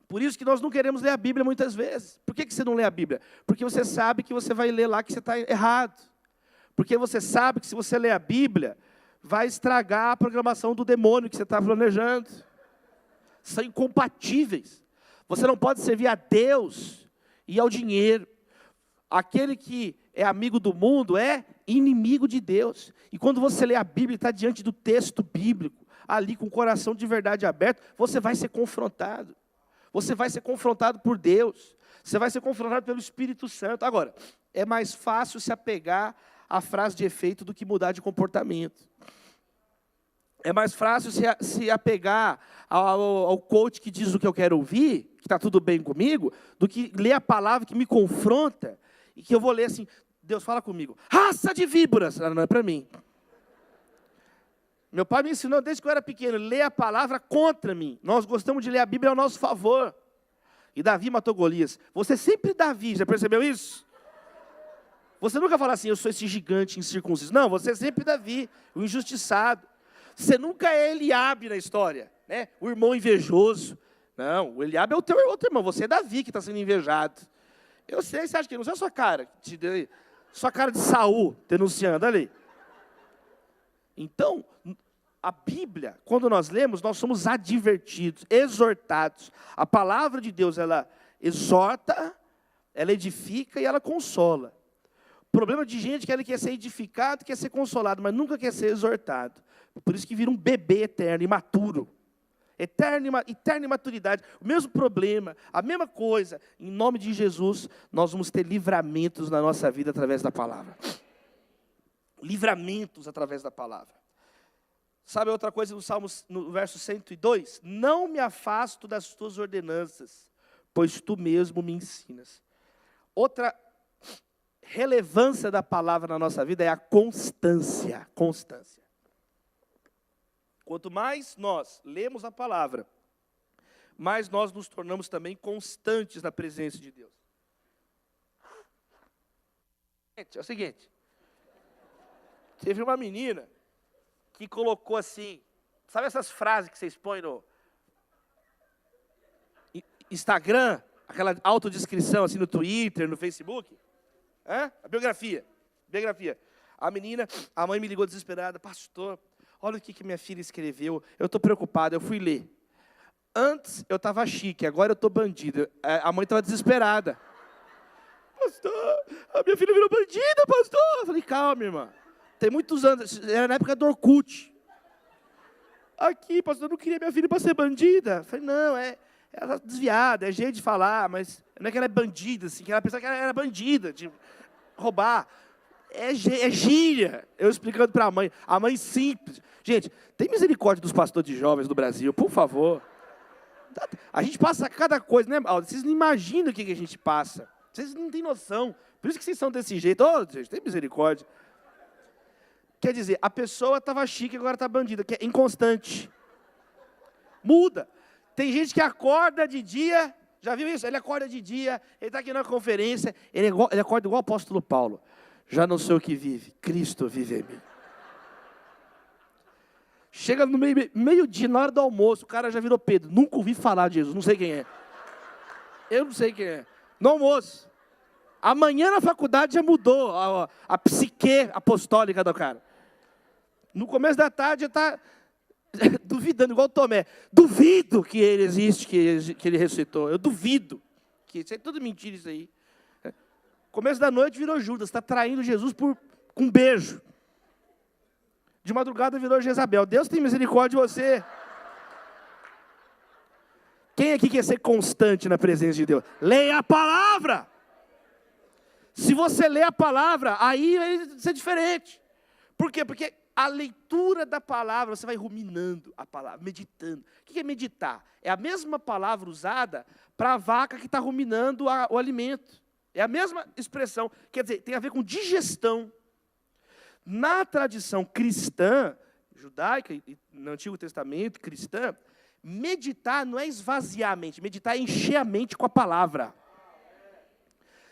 Por isso que nós não queremos ler a Bíblia muitas vezes. Por que você não lê a Bíblia? Porque você sabe que você vai ler lá que você está errado. Porque você sabe que se você ler a Bíblia, vai estragar a programação do demônio que você está planejando. São incompatíveis. Você não pode servir a Deus e ao dinheiro. Aquele que é amigo do mundo é inimigo de Deus. E quando você lê a Bíblia e está diante do texto bíblico, ali com o coração de verdade aberto, você vai ser confrontado. Você vai ser confrontado por Deus. Você vai ser confrontado pelo Espírito Santo. Agora, é mais fácil se apegar à frase de efeito do que mudar de comportamento. É mais fácil se apegar ao coach que diz o que eu quero ouvir, que está tudo bem comigo, do que ler a palavra que me confronta, e que eu vou ler assim, Deus fala comigo, raça de víboras, não é para mim. Meu pai me ensinou desde que eu era pequeno, ler a palavra contra mim. Nós gostamos de ler a Bíblia ao nosso favor. E Davi matou Golias. Você sempre Davi, já percebeu isso? Você nunca fala assim, eu sou esse gigante incircunciso. Não, você é sempre Davi, o injustiçado. Você nunca é Eliabe na história, né? O irmão invejoso. Não, o Eliabe é o teu outro irmão, você é Davi que está sendo invejado. Eu sei, você acha que não é a sua cara? Sua cara de Saul denunciando, olha ali. Então, a Bíblia, quando nós lemos, nós somos advertidos, exortados. A palavra de Deus, ela exorta, ela edifica e ela consola. O problema de gente é que ela quer ser edificado, quer ser consolado, mas nunca quer ser exortado. Por isso que vira um bebê eterno, imaturo. Eterna imaturidade, o mesmo problema, a mesma coisa. Em nome de Jesus, nós vamos ter livramentos na nossa vida através da palavra. Livramentos através da palavra. Sabe outra coisa no Salmos, no verso 102? Não me afasto das tuas ordenanças, pois tu mesmo me ensinas. Outra relevância da palavra na nossa vida é a constância. Constância. Quanto mais nós lemos a palavra, mais nós nos tornamos também constantes na presença de Deus. É o seguinte, teve uma menina que colocou assim, sabe essas frases que vocês põem no Instagram, aquela autodescrição assim no Twitter, no Facebook? A biografia. A menina, a mãe me ligou desesperada, pastor, olha o que minha filha escreveu, eu estou preocupado, eu fui ler. Antes eu estava chique, agora eu estou bandida. A mãe estava desesperada. Pastor, a minha filha virou bandida, pastor. Eu falei, calma, irmã. Tem muitos anos, era na época do Orkut. Aqui, pastor, eu não queria minha filha para ser bandida. Eu falei, não, ela é desviada, é jeito de falar, mas não é que ela é bandida, assim, que ela pensava que ela era bandida, de roubar. É gíria. Eu explicando para a mãe simples. Gente, tem misericórdia dos pastores de jovens do Brasil, por favor. A gente passa cada coisa, né? Vocês não imaginam o que a gente passa. Vocês não têm noção. Por isso que vocês são desse jeito. Gente, tem misericórdia. Quer dizer, a pessoa estava chique e agora está bandida, que é inconstante. Muda. Tem gente que acorda de dia, já viu isso? Ele acorda de dia, ele está aqui na conferência, ele acorda igual o apóstolo Paulo. Já não sei o que vive, Cristo vive em mim. Chega no meio-dia, na hora do almoço, o cara já virou Pedro. Nunca ouvi falar de Jesus, não sei quem é. Eu não sei quem é. No almoço. Amanhã na faculdade já mudou a psique apostólica do cara. No começo da tarde já está duvidando, igual o Tomé. Duvido que ele existe, que ele ressuscitou. Eu duvido. Isso é tudo mentira isso aí. Começo da noite virou Judas, está traindo Jesus com um beijo. De madrugada virou Jezabel. Deus tem misericórdia de você. Quem aqui quer ser constante na presença de Deus? Leia a palavra. Se você lê a palavra, aí vai ser diferente. Por quê? Porque a leitura da palavra, você vai ruminando a palavra, meditando. O que é meditar? É a mesma palavra usada para a vaca que está ruminando o alimento. É a mesma expressão. Quer dizer, tem a ver com digestão. Na tradição cristã, judaica, no Antigo Testamento, cristã, meditar não é esvaziar a mente, meditar é encher a mente com a palavra.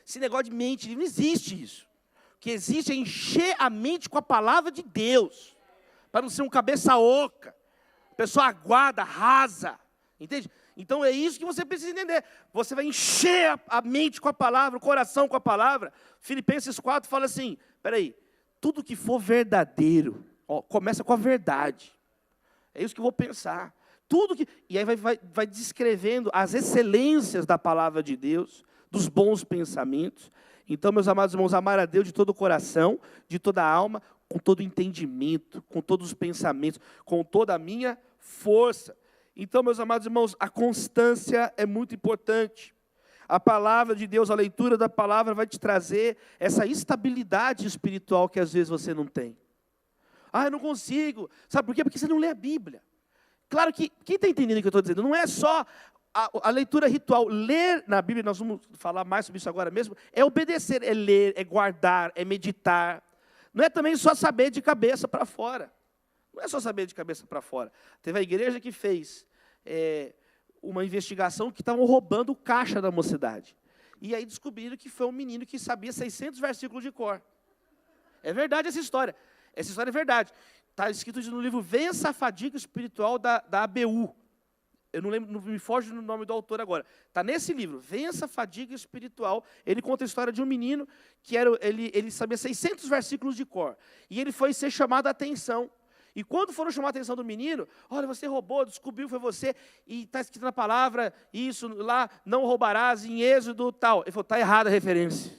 Esse negócio de mente, não existe isso. O que existe é encher a mente com a palavra de Deus, para não ser um cabeça oca, pessoa aguada, rasa, entende? Então é isso que você precisa entender. Você vai encher a mente com a palavra, o coração com a palavra. Filipenses 4 fala assim, peraí, tudo que for verdadeiro, ó, começa com a verdade. É isso que eu vou pensar. Tudo que, e aí vai descrevendo as excelências da palavra de Deus, dos bons pensamentos. Então, meus amados irmãos, amar a Deus de todo o coração, de toda a alma, com todo o entendimento, com todos os pensamentos, com toda a minha força. Então, meus amados irmãos, a constância é muito importante. A palavra de Deus, a leitura da palavra vai te trazer essa estabilidade espiritual que às vezes você não tem. Ah, eu não consigo. Sabe por quê? Porque você não lê a Bíblia. Claro que, quem está entendendo o que eu estou dizendo? Não é só a leitura ritual. Ler na Bíblia, nós vamos falar mais sobre isso agora mesmo, é obedecer, é ler, é guardar, é meditar. Não é também só saber de cabeça para fora. Não é só saber de cabeça para fora. Teve a igreja que fez uma investigação que estavam roubando o caixa da mocidade. E aí descobriram que foi um menino que sabia 600 versículos de cor. É verdade essa história. Essa história é verdade. Está escrito no livro Vença a Fadiga Espiritual da ABU. Eu não lembro, não me foge no nome do autor agora. Está nesse livro, Vença a Fadiga Espiritual. Ele conta a história de um menino que ele sabia 600 versículos de cor. E ele foi ser chamado a atenção. E quando foram chamar a atenção do menino, olha, você roubou, descobriu, foi você, e está escrito na palavra, isso, lá, não roubarás, em Êxodo, tal. Ele falou, está errada a referência.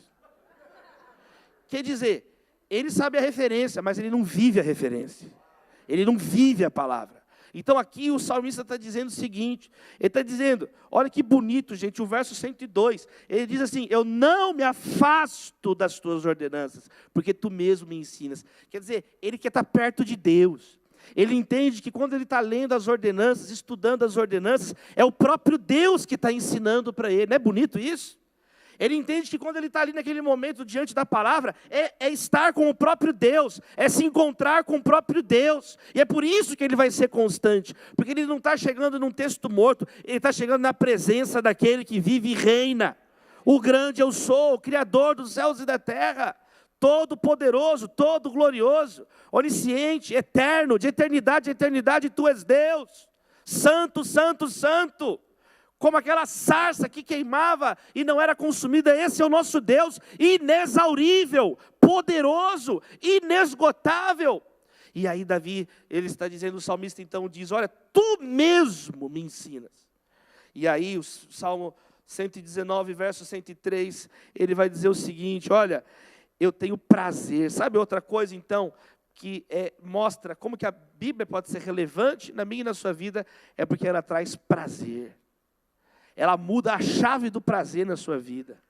Quer dizer, ele sabe a referência, mas ele não vive a referência. Ele não vive a palavra. Então aqui o salmista está dizendo o seguinte, ele está dizendo, olha que bonito, gente, o verso 102, ele diz assim, eu não me afasto das tuas ordenanças, porque tu mesmo me ensinas. Quer dizer, ele quer estar perto de Deus. Ele entende que quando ele está lendo as ordenanças, estudando as ordenanças, é o próprio Deus que está ensinando para ele. Não é bonito isso? Ele entende que quando ele está ali naquele momento diante da palavra, é estar com o próprio Deus, é se encontrar com o próprio Deus. E é por isso que ele vai ser constante, porque ele não está chegando num texto morto, ele está chegando na presença daquele que vive e reina. O grande eu sou, o Criador dos céus e da terra, todo poderoso, todo glorioso, onisciente, eterno, de eternidade a eternidade, tu és Deus. Santo, santo, santo. Como aquela sarça que queimava e não era consumida, esse é o nosso Deus, inexaurível, poderoso, inesgotável. E aí Davi, ele está dizendo, o salmista então diz, olha, tu mesmo me ensinas. E aí o Salmo 119, verso 103, ele vai dizer o seguinte, olha, eu tenho prazer. Sabe outra coisa então, que mostra como que a Bíblia pode ser relevante na minha e na sua vida, é porque ela traz prazer. Ela muda a chave do prazer na sua vida.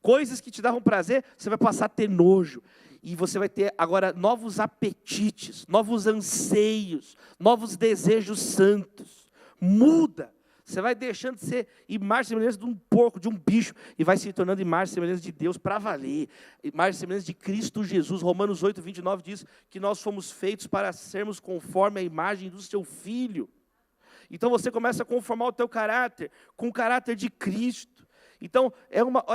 Coisas que te davam prazer, você vai passar a ter nojo. E você vai ter agora novos apetites, novos anseios, novos desejos santos. Muda. Você vai deixando de ser imagem e semelhança de um porco, de um bicho, e vai se tornando imagem e semelhança de Deus para valer. Imagem e semelhança de Cristo Jesus. Romanos 8, 29 diz que nós fomos feitos para sermos conforme a imagem do seu Filho. Então você começa a conformar o teu caráter com o caráter de Cristo. Então,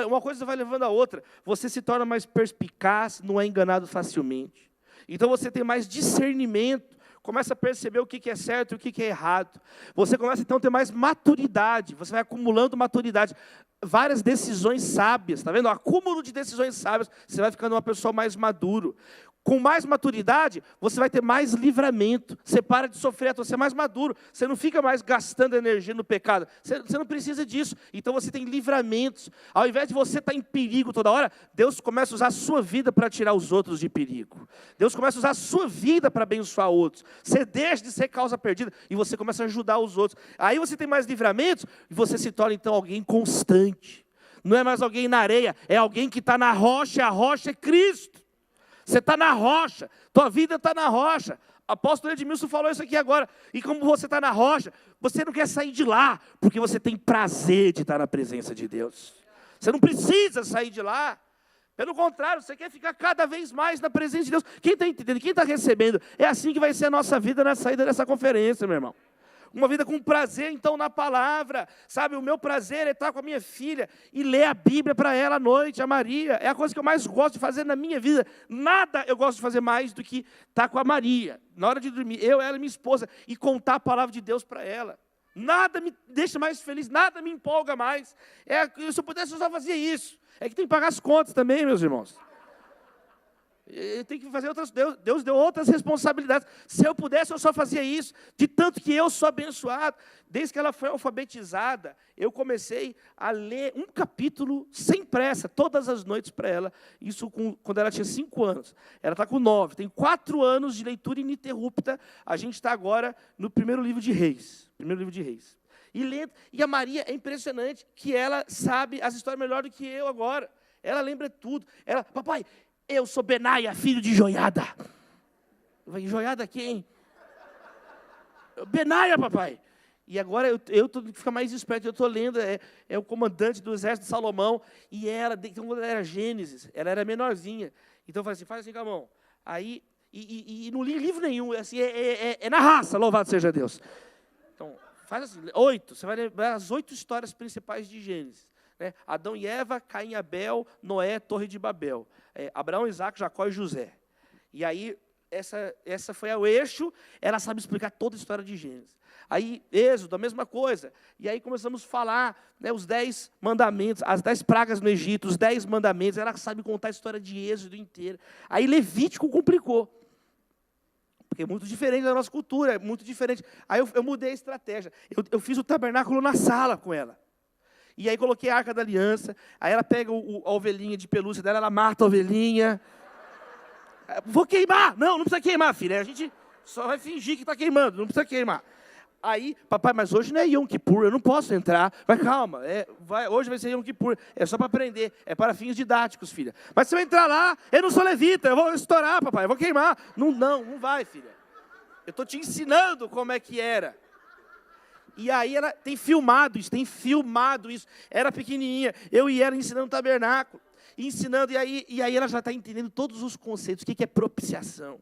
uma coisa vai levando a outra. Você se torna mais perspicaz, não é enganado facilmente. Então você tem mais discernimento, começa a perceber o que é certo e o que é errado. Você começa então a ter mais maturidade, você vai acumulando maturidade. Várias decisões sábias, está vendo? O acúmulo de decisões sábias, você vai ficando uma pessoa mais maduro. Com mais maturidade, você vai ter mais livramento. Você para de sofrer, você é mais maduro. Você não fica mais gastando energia no pecado. Você não precisa disso. Então você tem livramentos. Ao invés de você estar em perigo toda hora, Deus começa a usar a sua vida para tirar os outros de perigo. Deus começa a usar a sua vida para abençoar outros. Você deixa de ser causa perdida e você começa a ajudar os outros. Aí você tem mais livramentos e você se torna então alguém constante. Não é mais alguém na areia, é alguém que está na rocha, a rocha é Cristo. Você está na rocha, tua vida está na rocha. Apóstolo Edmilson falou isso aqui agora. E como você está na rocha, você não quer sair de lá, porque você tem prazer de estar na presença de Deus. Você não precisa sair de lá. Pelo contrário, você quer ficar cada vez mais na presença de Deus. Quem está entendendo, quem está recebendo, é assim que vai ser a nossa vida na saída dessa conferência, meu irmão. Uma vida com prazer, então, na palavra. Sabe, o meu prazer é estar com a minha filha e ler a Bíblia para ela à noite, a Maria. É a coisa que eu mais gosto de fazer na minha vida. Nada eu gosto de fazer mais do que estar com a Maria. Na hora de dormir, eu, ela e minha esposa, e contar a palavra de Deus para ela. Nada me deixa mais feliz, nada me empolga mais. Se eu pudesse, eu só fazia isso. É que tem que pagar as contas também, meus irmãos. Tem que fazer outras, Deus deu outras responsabilidades. Se eu pudesse, eu só fazia isso. De tanto que eu sou abençoado. Desde que ela foi alfabetizada, eu comecei a ler um capítulo sem pressa, todas as noites para ela. Isso quando ela tinha 5 anos. Ela está com 9. Tem 4 anos de leitura ininterrupta. A gente está agora no primeiro livro de Reis. Primeiro livro de Reis. E a Maria é impressionante que ela sabe as histórias melhor do que eu agora. Ela lembra tudo. Papai, eu sou Benaia, filho de Joiada. Eu falei, Joiada quem? Benaia, papai. E agora eu tô fica mais esperto, eu estou lendo, é o comandante do exército de Salomão, e então quando ela era Gênesis, ela era menorzinha. Então eu falei assim, faz assim com a mão. Aí, e não li livro nenhum, assim, é na raça, louvado seja Deus. Então, faz assim, 8, você vai lembrar as 8 histórias principais de Gênesis. Né? Adão e Eva, Caim e Abel, Noé, Torre de Babel. Abraão, Isaac, Jacó e José. E aí, essa foi o eixo, ela sabe explicar toda a história de Gênesis. Aí, Êxodo, a mesma coisa. E aí começamos a falar, né, os 10 mandamentos, as 10 pragas no Egito, os 10 mandamentos, ela sabe contar a história de Êxodo inteira. Aí Levítico complicou. Porque é muito diferente da nossa cultura, é muito diferente. Aí eu mudei a estratégia. Eu fiz o tabernáculo na sala com ela. E aí coloquei a Arca da Aliança, aí ela pega a ovelhinha de pelúcia dela, ela mata a ovelhinha. Vou queimar! Não precisa queimar, filha. A gente só vai fingir que está queimando, não precisa queimar. Aí, papai, mas hoje não é Yom Kippur, eu não posso entrar. Mas calma, hoje vai ser Yom Kippur, é só para aprender, é para fins didáticos, filha. Mas se eu entrar lá, eu não sou levita, eu vou estourar, papai, eu vou queimar. Não vai, filha. Eu estou te ensinando como é que era. E aí ela tem filmado isso. Era pequenininha, eu e ela ensinando o tabernáculo, ensinando, e aí ela já está entendendo todos os conceitos. O que é propiciação?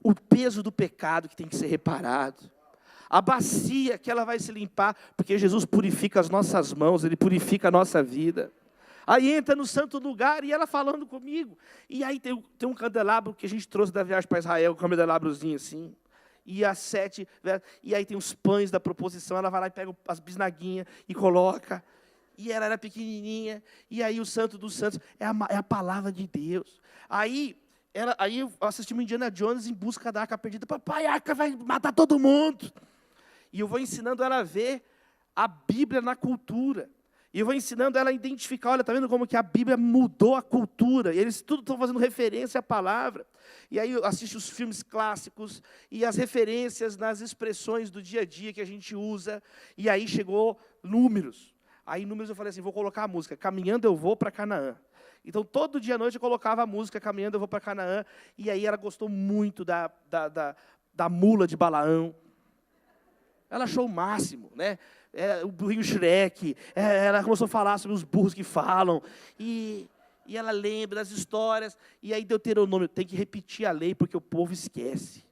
O peso do pecado que tem que ser reparado. A bacia que ela vai se limpar, porque Jesus purifica as nossas mãos, Ele purifica a nossa vida. Aí entra no santo lugar e ela falando comigo. E aí tem um candelabro que a gente trouxe da viagem para Israel, um candelabrozinho assim. E as 7, e aí tem os pães da proposição, ela vai lá e pega as bisnaguinhas e coloca. E ela era pequenininha, e aí o santo dos santos é a palavra de Deus. Aí eu assisti o Indiana Jones em busca da arca perdida. Papai, a arca vai matar todo mundo. E eu vou ensinando ela a ver a Bíblia na cultura. E eu vou ensinando ela a identificar, olha, está vendo como que a Bíblia mudou a cultura? E eles tudo estão fazendo referência à palavra. E aí eu assisto os filmes clássicos e as referências nas expressões do dia a dia que a gente usa. E aí chegou Números. Aí Números eu falei assim, vou colocar a música, Caminhando eu vou para Canaã. Então todo dia à noite eu colocava a música, Caminhando eu vou para Canaã. E aí ela gostou muito da mula de Balaão. Ela achou o máximo, né? O burrinho Shrek, ela começou a falar sobre os burros que falam, e ela lembra das histórias, e aí Deuteronômio, tem que repetir a lei, porque o povo esquece.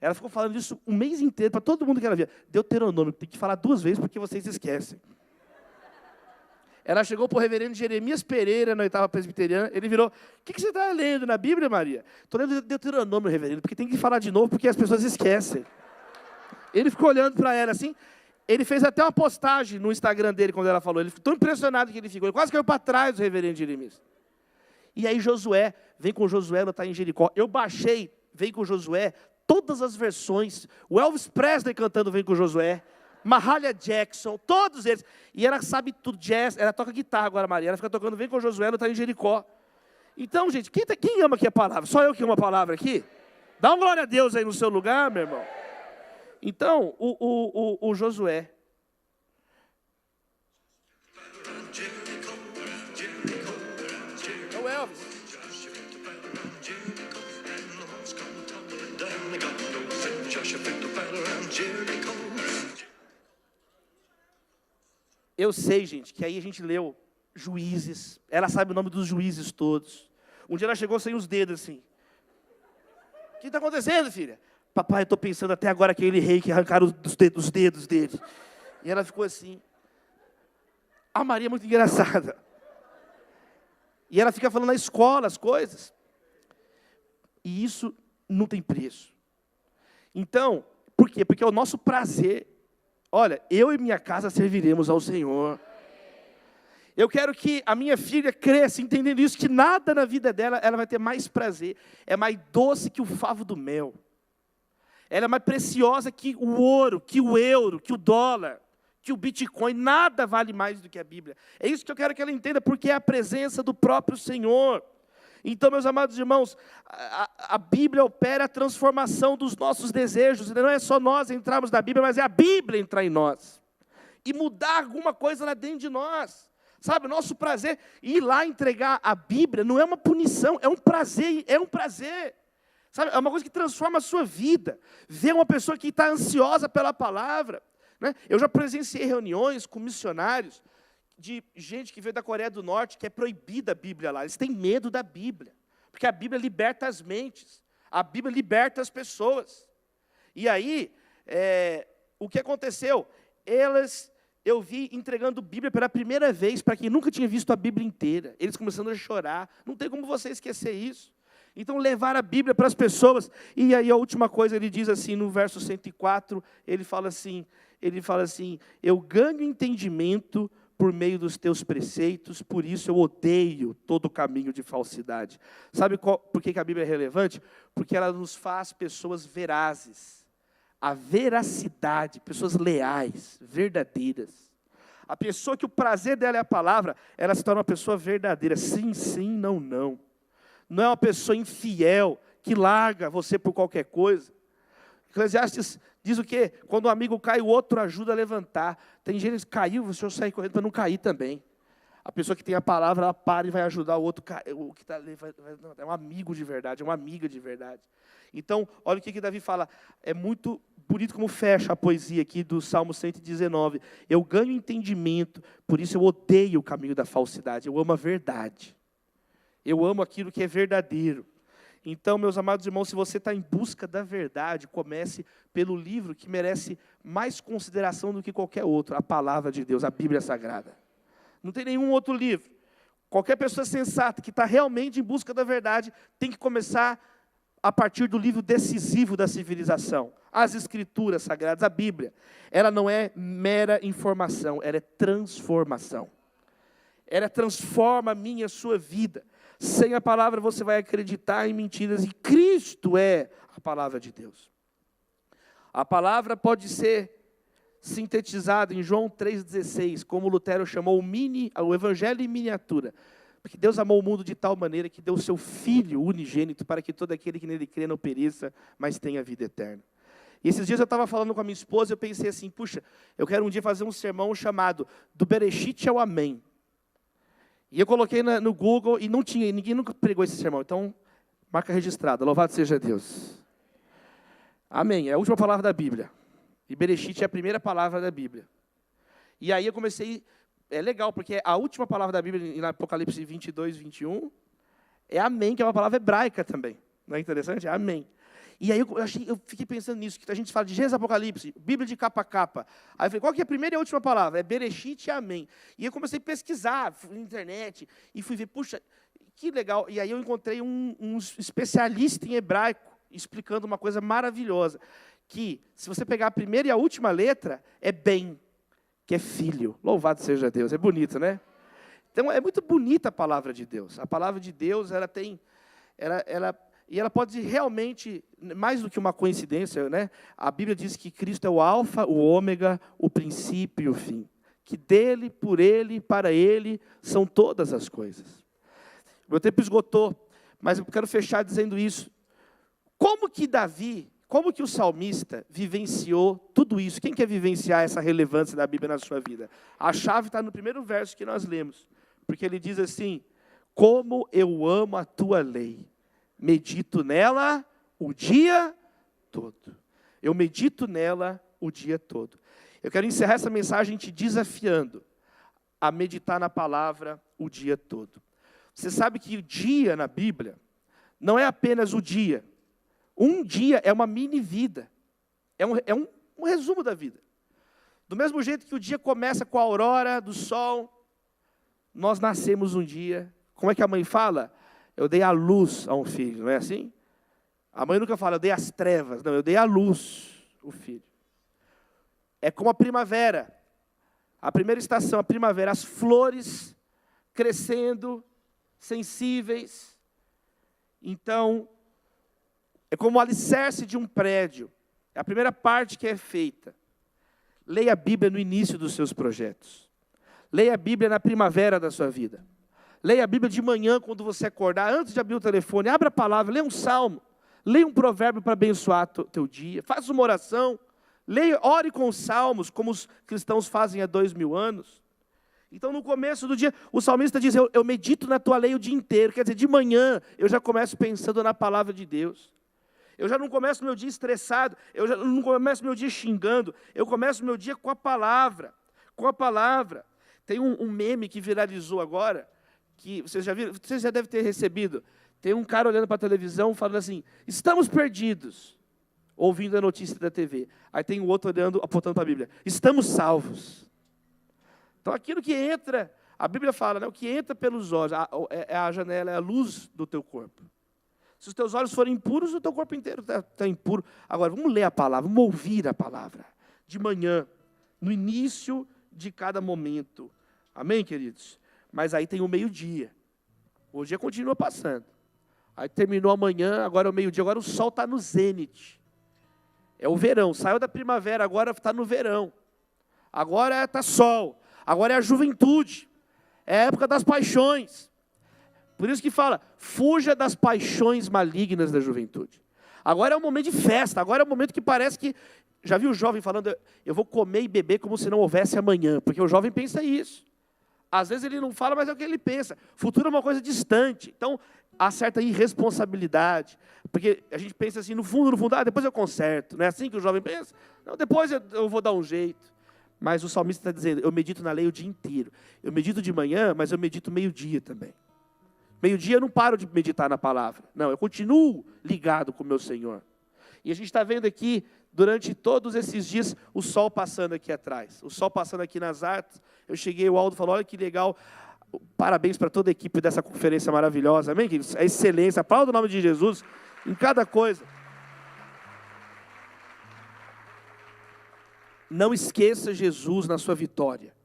Ela ficou falando isso um mês inteiro, para todo mundo que ela via. Deuteronômio, tem que falar 2 vezes, porque vocês esquecem. Ela chegou para o reverendo Jeremias Pereira, na 8ª presbiteriana, ele virou, o que você está lendo na Bíblia, Maria? Estou lendo Deuteronômio, reverendo, porque tem que falar de novo, porque as pessoas esquecem. Ele ficou olhando para ela assim. Ele fez até uma postagem no Instagram dele, quando ela falou. Ele ficou tão impressionado que ele ficou. Ele quase caiu para trás do reverendo Jeremias. E aí Josué, vem com Josué, ela está em Jericó. Eu baixei, vem com Josué, todas as versões. O Elvis Presley cantando Vem com Josué. Mahalia Jackson, todos eles. E ela sabe tudo, jazz. Ela toca guitarra agora, Maria. Ela fica tocando Vem com Josué, ela está em Jericó. Então, gente, quem ama aqui a palavra? Só eu que amo a palavra aqui? Dá uma glória a Deus aí no seu lugar, meu irmão. Então, o Josué. É o Elvis. eu sei, gente, que aí a gente leu Juízes, ela sabe o nome dos juízes todos. Um dia ela chegou sem os dedos assim. O que está acontecendo, filha? Papai, eu estou pensando até agora aquele rei que arrancaram os dedos dele. E ela ficou assim. A Maria é muito engraçada. E ela fica falando na escola as coisas. E isso não tem preço. Então, por quê? Porque é o nosso prazer. Olha, eu e minha casa serviremos ao Senhor. Eu quero que a minha filha cresça entendendo isso, que nada na vida dela, ela vai ter mais prazer. É mais doce que o favo do mel. Ela é mais preciosa que o ouro, que o euro, que o dólar, que o Bitcoin. Nada vale mais do que a Bíblia. É isso que eu quero que ela entenda, porque é a presença do próprio Senhor. Então, meus amados irmãos, a Bíblia opera a transformação dos nossos desejos. Não é só nós entrarmos na Bíblia, mas é a Bíblia entrar em nós. E mudar alguma coisa lá dentro de nós. Sabe, o nosso prazer, ir lá entregar a Bíblia não é uma punição, é um prazer, Sabe, é uma coisa que transforma a sua vida. Ver uma pessoa que está ansiosa pela palavra. Né? Eu já presenciei reuniões com missionários, de gente que veio da Coreia do Norte, que é proibida a Bíblia lá. Eles têm medo da Bíblia, porque a Bíblia liberta as mentes, a Bíblia liberta as pessoas. E aí, o que aconteceu? Eu vi entregando Bíblia pela primeira vez, para quem nunca tinha visto a Bíblia inteira. Eles começando a chorar. Não tem como você esquecer isso. Então, levar a Bíblia para as pessoas. E aí, a última coisa, ele diz assim, no verso 104, ele fala assim, eu ganho entendimento por meio dos teus preceitos, por isso eu odeio todo caminho de falsidade. Sabe por que a Bíblia é relevante? Porque ela nos faz pessoas verazes. A veracidade, pessoas leais, verdadeiras. A pessoa que o prazer dela é a palavra, ela se torna uma pessoa verdadeira. Sim, sim, não, não. Não é uma pessoa infiel, que larga você por qualquer coisa. Eclesiastes diz o quê? Quando um amigo cai, o outro ajuda a levantar. Tem gente que caiu, o senhor sai correndo para não cair também. A pessoa que tem a palavra, ela para e vai ajudar o outro. O que está é um amigo de verdade, é uma amiga de verdade. Então, olha o que Davi fala. É muito bonito como fecha a poesia aqui do Salmo 119. Eu ganho entendimento, por isso eu odeio o caminho da falsidade. Eu amo a verdade. Eu amo aquilo que é verdadeiro. Então, meus amados irmãos, se você está em busca da verdade, comece pelo livro que merece mais consideração do que qualquer outro, a palavra de Deus, a Bíblia Sagrada. Não tem nenhum outro livro. Qualquer pessoa sensata que está realmente em busca da verdade, tem que começar a partir do livro decisivo da civilização, as Escrituras Sagradas, a Bíblia. Ela não é mera informação, ela é transformação. Ela transforma a minha e a sua vida. Sem a palavra você vai acreditar em mentiras, e Cristo é a palavra de Deus. A palavra pode ser sintetizada em João 3,16, como Lutero chamou o Evangelho em miniatura. Porque Deus amou o mundo de tal maneira que deu o seu Filho unigênito para que todo aquele que nele crê não pereça, mas tenha vida eterna. E esses dias eu estava falando com a minha esposa e eu pensei assim, puxa, eu quero um dia fazer um sermão chamado Do Bereshit ao Amém. E eu coloquei no Google e não tinha, ninguém nunca pregou esse sermão. Então, marca registrada, louvado seja Deus. Amém, é a última palavra da Bíblia. E Bereshit é a primeira palavra da Bíblia. E aí eu comecei, é legal, porque a última palavra da Bíblia, em Apocalipse 22, 21, é amém, que é uma palavra hebraica também. Não é interessante? É amém. E aí eu fiquei pensando nisso, que a gente fala de Gênesis, Apocalipse, Bíblia de capa a capa. Aí eu falei, qual que é a primeira e a última palavra? É Bereshit e amém. E eu comecei a pesquisar na internet, e fui ver, puxa, que legal. E aí eu encontrei um especialista em hebraico, explicando uma coisa maravilhosa, que se você pegar a primeira e a última letra, é bem, que é filho. Louvado seja Deus. É bonito, né? Então, é muito bonita a palavra de Deus. A palavra de Deus, ela tem... E ela pode realmente, mais do que uma coincidência, né? A Bíblia diz que Cristo é o alfa, o ômega, o princípio e o fim. Que dele, por ele, para ele, são todas as coisas. Meu tempo esgotou, mas eu quero fechar dizendo isso. Como que o salmista vivenciou tudo isso? Quem quer vivenciar essa relevância da Bíblia na sua vida? A chave está no primeiro verso que nós lemos. Porque ele diz assim, como eu amo a tua lei. Medito nela o dia todo. Eu medito nela o dia todo. Eu quero encerrar essa mensagem te desafiando a meditar na palavra o dia todo. Você sabe que o dia na Bíblia não é apenas o dia. Um dia é uma mini vida. É um resumo da vida. Do mesmo jeito que o dia começa com a aurora do sol, nós nascemos um dia. Como é que a mãe fala? Eu dei a luz a um filho, não é assim? A mãe nunca fala, eu dei as trevas. Não, eu dei a luz, o filho. É como a primavera. A primeira estação, a primavera, as flores crescendo, sensíveis. Então, é como o alicerce de um prédio. É a primeira parte que é feita. Leia a Bíblia no início dos seus projetos. Leia a Bíblia na primavera da sua vida. Leia a Bíblia de manhã, quando você acordar, antes de abrir o telefone. Abra a palavra, leia um salmo. Leia um provérbio para abençoar teu dia. Faça uma oração. Leia, ore com os salmos, como os cristãos fazem há 2000 anos. Então, no começo do dia, o salmista diz, eu medito na tua lei o dia inteiro. Quer dizer, de manhã, eu já começo pensando na palavra de Deus. Eu já não começo meu dia estressado, eu já não começo meu dia xingando, eu começo meu dia com a palavra. Com a palavra. Tem um meme que viralizou agora, que vocês já viram, vocês já devem ter recebido. Tem um cara olhando para a televisão falando assim, estamos perdidos, ouvindo a notícia da TV. Aí tem o outro olhando, apontando para a Bíblia, estamos salvos. Então aquilo que entra, a Bíblia fala, né, o que entra pelos olhos, é a janela, é a luz do teu corpo. Se os teus olhos forem impuros, o teu corpo inteiro está impuro. Agora, vamos ler a palavra, vamos ouvir a palavra. De manhã, no início de cada momento. Amém, queridos? Mas aí tem o meio-dia. O dia continua passando. Aí terminou amanhã, agora é o meio-dia, agora o sol está no zênite. É o verão, saiu da primavera, agora está no verão. Agora está sol, agora é a juventude. É a época das paixões. Por isso que fala, fuja das paixões malignas da juventude. Agora é um momento de festa, agora é um momento que parece que... Já viu o jovem falando, eu vou comer e beber como se não houvesse amanhã, porque o jovem pensa isso. Às vezes ele não fala, mas é o que ele pensa. Futuro é uma coisa distante. Então, há certa irresponsabilidade. Porque a gente pensa assim, no fundo, depois eu conserto. Não é assim que o jovem pensa? Não, depois eu vou dar um jeito. Mas o salmista está dizendo, eu medito na lei o dia inteiro. Eu medito de manhã, mas eu medito meio-dia também. Meio-dia eu não paro de meditar na palavra. Não, eu continuo ligado com o meu Senhor. E a gente está vendo aqui, durante todos esses dias, o sol passando aqui atrás. O sol passando aqui nas artes. Eu cheguei, o Aldo falou, olha que legal. Parabéns para toda a equipe dessa conferência maravilhosa. Amém, queridos? A excelência. Aplauda o nome de Jesus em cada coisa. Não esqueça Jesus na sua vitória.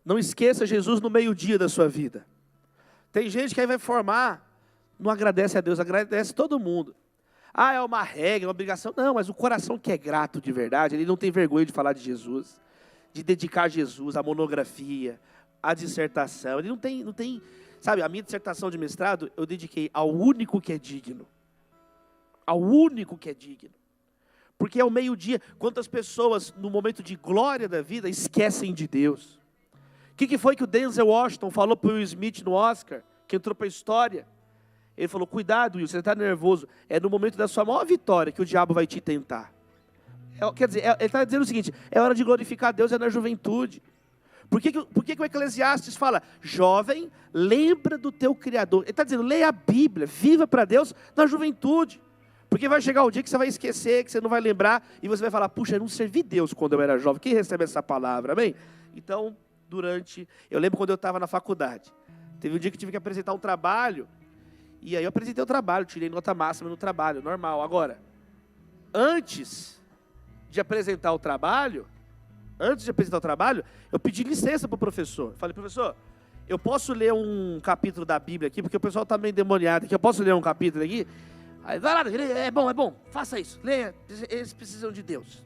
Não esqueça Jesus no meio-dia da sua vida. Tem gente que aí vai formar, não agradece a Deus, agradece todo mundo. Ah, é uma regra, uma obrigação. Não, mas o coração que é grato de verdade, ele não tem vergonha de falar de Jesus, de dedicar a Jesus, a monografia, a dissertação. Ele não tem, sabe, a minha dissertação de mestrado, eu dediquei ao único que é digno. Ao único que é digno. Porque é o meio-dia, quantas pessoas, no momento de glória da vida, esquecem de Deus. O que foi que o Denzel Washington falou para o Will Smith no Oscar, que entrou para a história? Ele falou, cuidado, Will, você está nervoso. É no momento da sua maior vitória que o diabo vai te tentar. Quer dizer, ele está dizendo o seguinte, é hora de glorificar a Deus, é na juventude. Por que o Eclesiastes fala, jovem, lembra do teu Criador? Ele está dizendo, leia a Bíblia, viva para Deus na juventude. Porque vai chegar o dia que você vai esquecer, que você não vai lembrar, e você vai falar, puxa, eu não servi Deus quando eu era jovem. Quem recebe essa palavra, amém? Então, eu lembro quando eu estava na faculdade, teve um dia que tive que apresentar um trabalho, e aí eu apresentei o trabalho, tirei nota máxima no trabalho, normal. Agora, antes de apresentar o trabalho, eu pedi licença para o professor. Falei, professor, eu posso ler um capítulo da Bíblia aqui, porque o pessoal está meio endemoniado aqui, eu posso ler um capítulo aqui? Aí, vai lá, é bom, faça isso, leia, eles precisam de Deus.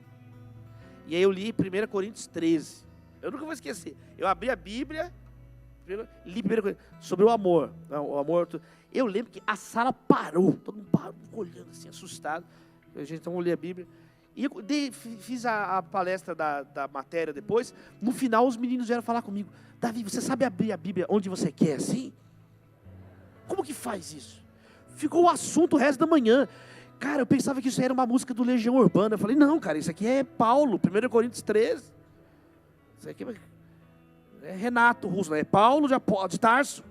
E aí eu li 1 Coríntios 13, eu nunca vou esquecer. Eu abri a Bíblia, li 1 Coríntios, sobre o amor. Eu lembro que a sala parou, todo mundo parou, olhando assim, assustado. A gente então ler a Bíblia. E eu fiz a palestra da matéria depois. No final, os meninos vieram falar comigo. Davi, você sabe abrir a Bíblia onde você quer, assim? Como que faz isso? Ficou o assunto o resto da manhã. Cara, eu pensava que isso era uma música do Legião Urbana. Eu falei, não, cara, isso aqui é Paulo, 1 Coríntios 13. Isso aqui é Renato Russo, é Paulo de Tarso.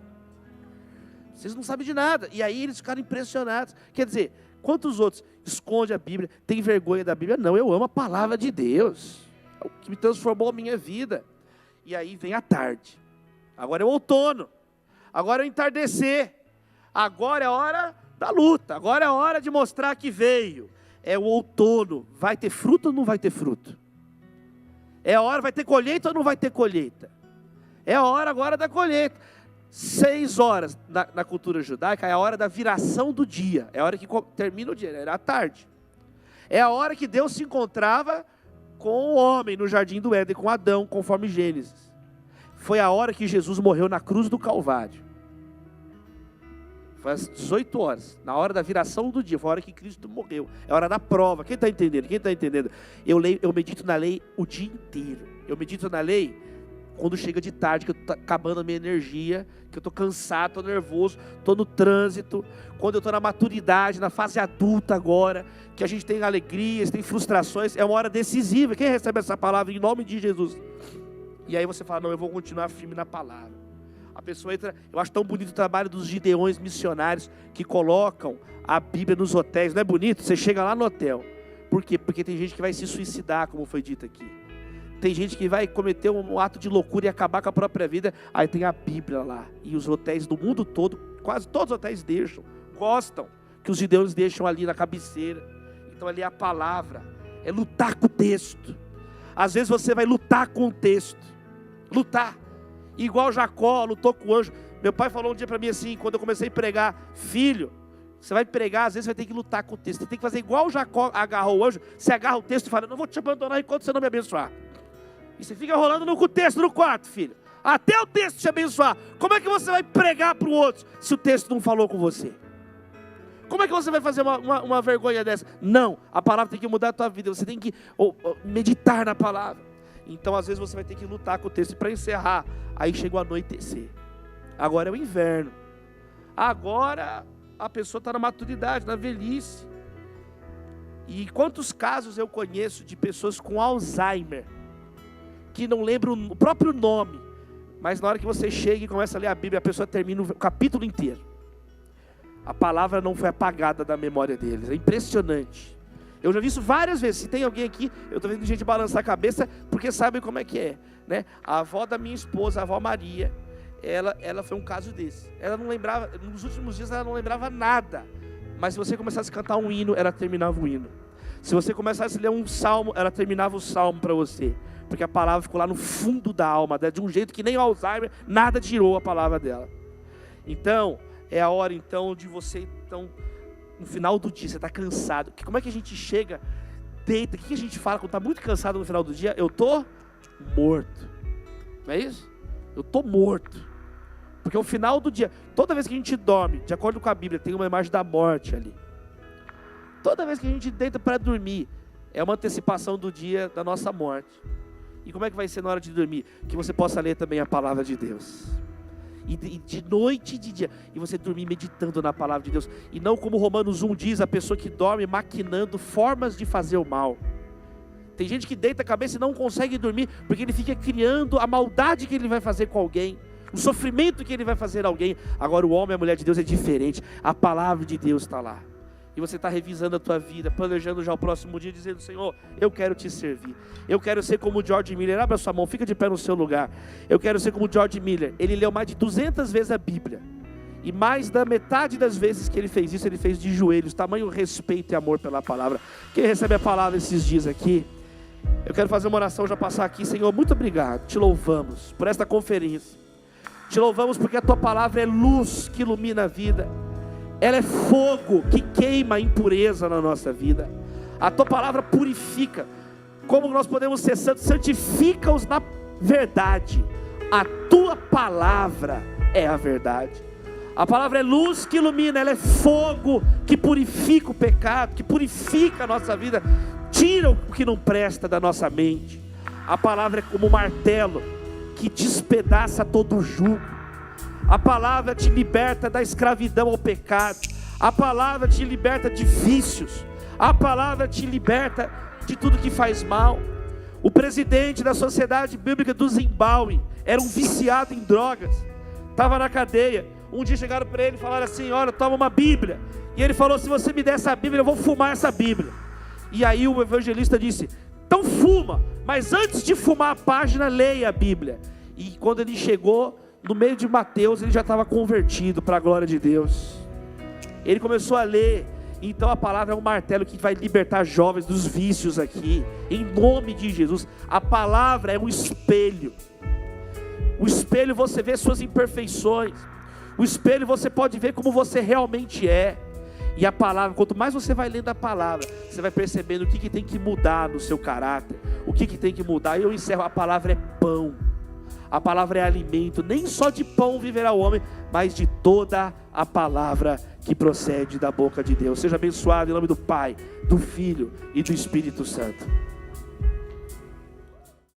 Vocês não sabem de nada. E aí eles ficaram impressionados. Quer dizer, quantos outros esconde a Bíblia, tem vergonha da Bíblia? Não, eu amo a palavra de Deus. É o que me transformou a minha vida. E aí vem a tarde. Agora é o outono. Agora é o entardecer. Agora é a hora da luta. Agora é a hora de mostrar que veio. É o outono. Vai ter fruto ou não vai ter fruto? É a hora, vai ter colheita ou não vai ter colheita? É a hora agora da colheita. 6 horas na cultura judaica é a hora da viração do dia. É a hora que termina o dia, era a tarde. É a hora que Deus se encontrava com o homem no jardim do Éden, com Adão, conforme Gênesis. Foi a hora que Jesus morreu na cruz do Calvário. Foi às 18 horas, na hora da viração do dia, foi a hora que Cristo morreu. É a hora da prova. Quem está entendendo? Quem está entendendo? Eu medito na lei o dia inteiro. Eu medito na lei quando chega de tarde, que eu estou acabando a minha energia, que eu estou cansado, estou nervoso, estou no trânsito, quando eu estou na maturidade, na fase adulta agora, que a gente tem alegrias, tem frustrações, é uma hora decisiva. Quem recebe essa palavra em nome de Jesus? E aí você fala, não, eu vou continuar firme na palavra. A pessoa entra, eu acho tão bonito o trabalho dos gideões missionários, que colocam a Bíblia nos hotéis, não é bonito? Você chega lá no hotel, por quê? Porque tem gente que vai se suicidar, como foi dito aqui. Tem gente que vai cometer um ato de loucura e acabar com a própria vida. Aí tem a Bíblia lá. E os hotéis do mundo todo, quase todos os hotéis gostam, que os gideões deixam ali na cabeceira. Então ali é a palavra, é lutar com o texto. Às vezes você vai lutar com o texto. Lutar. Igual Jacó lutou com o anjo. Meu pai falou um dia para mim assim, quando eu comecei a pregar, filho, você vai pregar, às vezes você vai ter que lutar com o texto. Você tem que fazer igual Jacó agarrou o anjo. Você agarra o texto e fala, não vou te abandonar enquanto você não me abençoar. E você fica rolando com o texto no quarto, filho. Até o texto te abençoar. Como é que você vai pregar para o outro se o texto não falou com você? Como é que você vai fazer uma vergonha dessa? Não, a palavra tem que mudar a tua vida. Você tem que meditar na palavra. Então às vezes você vai ter que lutar com o texto. E para encerrar, aí chega o anoitecer. Agora é o inverno. Agora a pessoa está na maturidade, na velhice. E quantos casos eu conheço de pessoas com Alzheimer, que não lembram o próprio nome, mas na hora que você chega e começa a ler a Bíblia, a pessoa termina o capítulo inteiro. A palavra não foi apagada da memória deles. É impressionante. Eu já vi isso várias vezes. Se tem alguém aqui, eu estou vendo gente balançar a cabeça, porque sabe como é que é, né? A avó da minha esposa, a avó Maria, ela foi um caso desse. Ela não lembrava, nos últimos dias ela não lembrava nada. Mas se você começasse a cantar um hino, ela terminava o hino. Se você começasse a ler um salmo, ela terminava o salmo para você. Porque a palavra ficou lá no fundo da alma dela, de um jeito que nem o Alzheimer, nada tirou a palavra dela. Então, é a hora então de você, então, no final do dia, você está cansado. Como é que a gente chega, deita, o que a gente fala quando está muito cansado no final do dia? Eu estou morto. Não é isso? Eu estou morto. Porque o final do dia, toda vez que a gente dorme, de acordo com a Bíblia, tem uma imagem da morte ali. Toda vez que a gente deita para dormir, é uma antecipação do dia da nossa morte. E como é que vai ser na hora de dormir? Que você possa ler também a palavra de Deus. E de noite e de dia. E você dormir meditando na palavra de Deus. E não como Romanos 1 diz, a pessoa que dorme maquinando formas de fazer o mal. Tem gente que deita a cabeça e não consegue dormir, porque ele fica criando a maldade que ele vai fazer com alguém, o sofrimento que ele vai fazer a alguém. Agora o homem e a mulher de Deus é diferente. A palavra de Deus está lá. E você está revisando a tua vida, planejando já o próximo dia, dizendo, Senhor, eu quero te servir. Eu quero ser como o George Miller. Abra sua mão, fica de pé no seu lugar. Eu quero ser como o George Miller. Ele leu mais de 200 vezes a Bíblia. E mais da metade das vezes que ele fez isso, ele fez de joelhos. Tamanho respeito e amor pela palavra. Quem recebe a palavra esses dias aqui, eu quero fazer uma oração, já passar aqui. Senhor, muito obrigado. Te louvamos por esta conferência. Te louvamos porque a tua palavra é luz que ilumina a vida. Ela é fogo que queima a impureza na nossa vida. A tua palavra purifica. Como nós podemos ser santos? Santifica-os na verdade. A tua palavra é a verdade. A palavra é luz que ilumina. Ela é fogo que purifica o pecado, que purifica a nossa vida, tira o que não presta da nossa mente. A palavra é como um martelo que despedaça todo o jugo. A palavra te liberta da escravidão ao pecado. A palavra te liberta de vícios. A palavra te liberta de tudo que faz mal. O presidente da Sociedade Bíblica do Zimbábue era um viciado em drogas, estava na cadeia. Um dia chegaram para ele e falaram assim: olha, toma uma Bíblia. E ele falou: se você me der essa Bíblia, eu vou fumar essa Bíblia. E aí o evangelista disse: então fuma, mas antes de fumar a página, leia a Bíblia. E quando ele chegou no meio de Mateus, ele já estava convertido para a glória de Deus. Ele começou a ler. Então a palavra é um martelo que vai libertar jovens dos vícios aqui, em nome de Jesus. A palavra é um espelho. O espelho você vê suas imperfeições. O espelho você pode ver como você realmente é. E a palavra, quanto mais você vai lendo a palavra, você vai percebendo o que tem que mudar no seu caráter, o que tem que mudar. E eu encerro: a palavra é pão, a palavra é alimento. Nem só de pão viverá o homem, mas de toda a palavra que procede da boca de Deus. Seja abençoado em nome do Pai, do Filho e do Espírito Santo.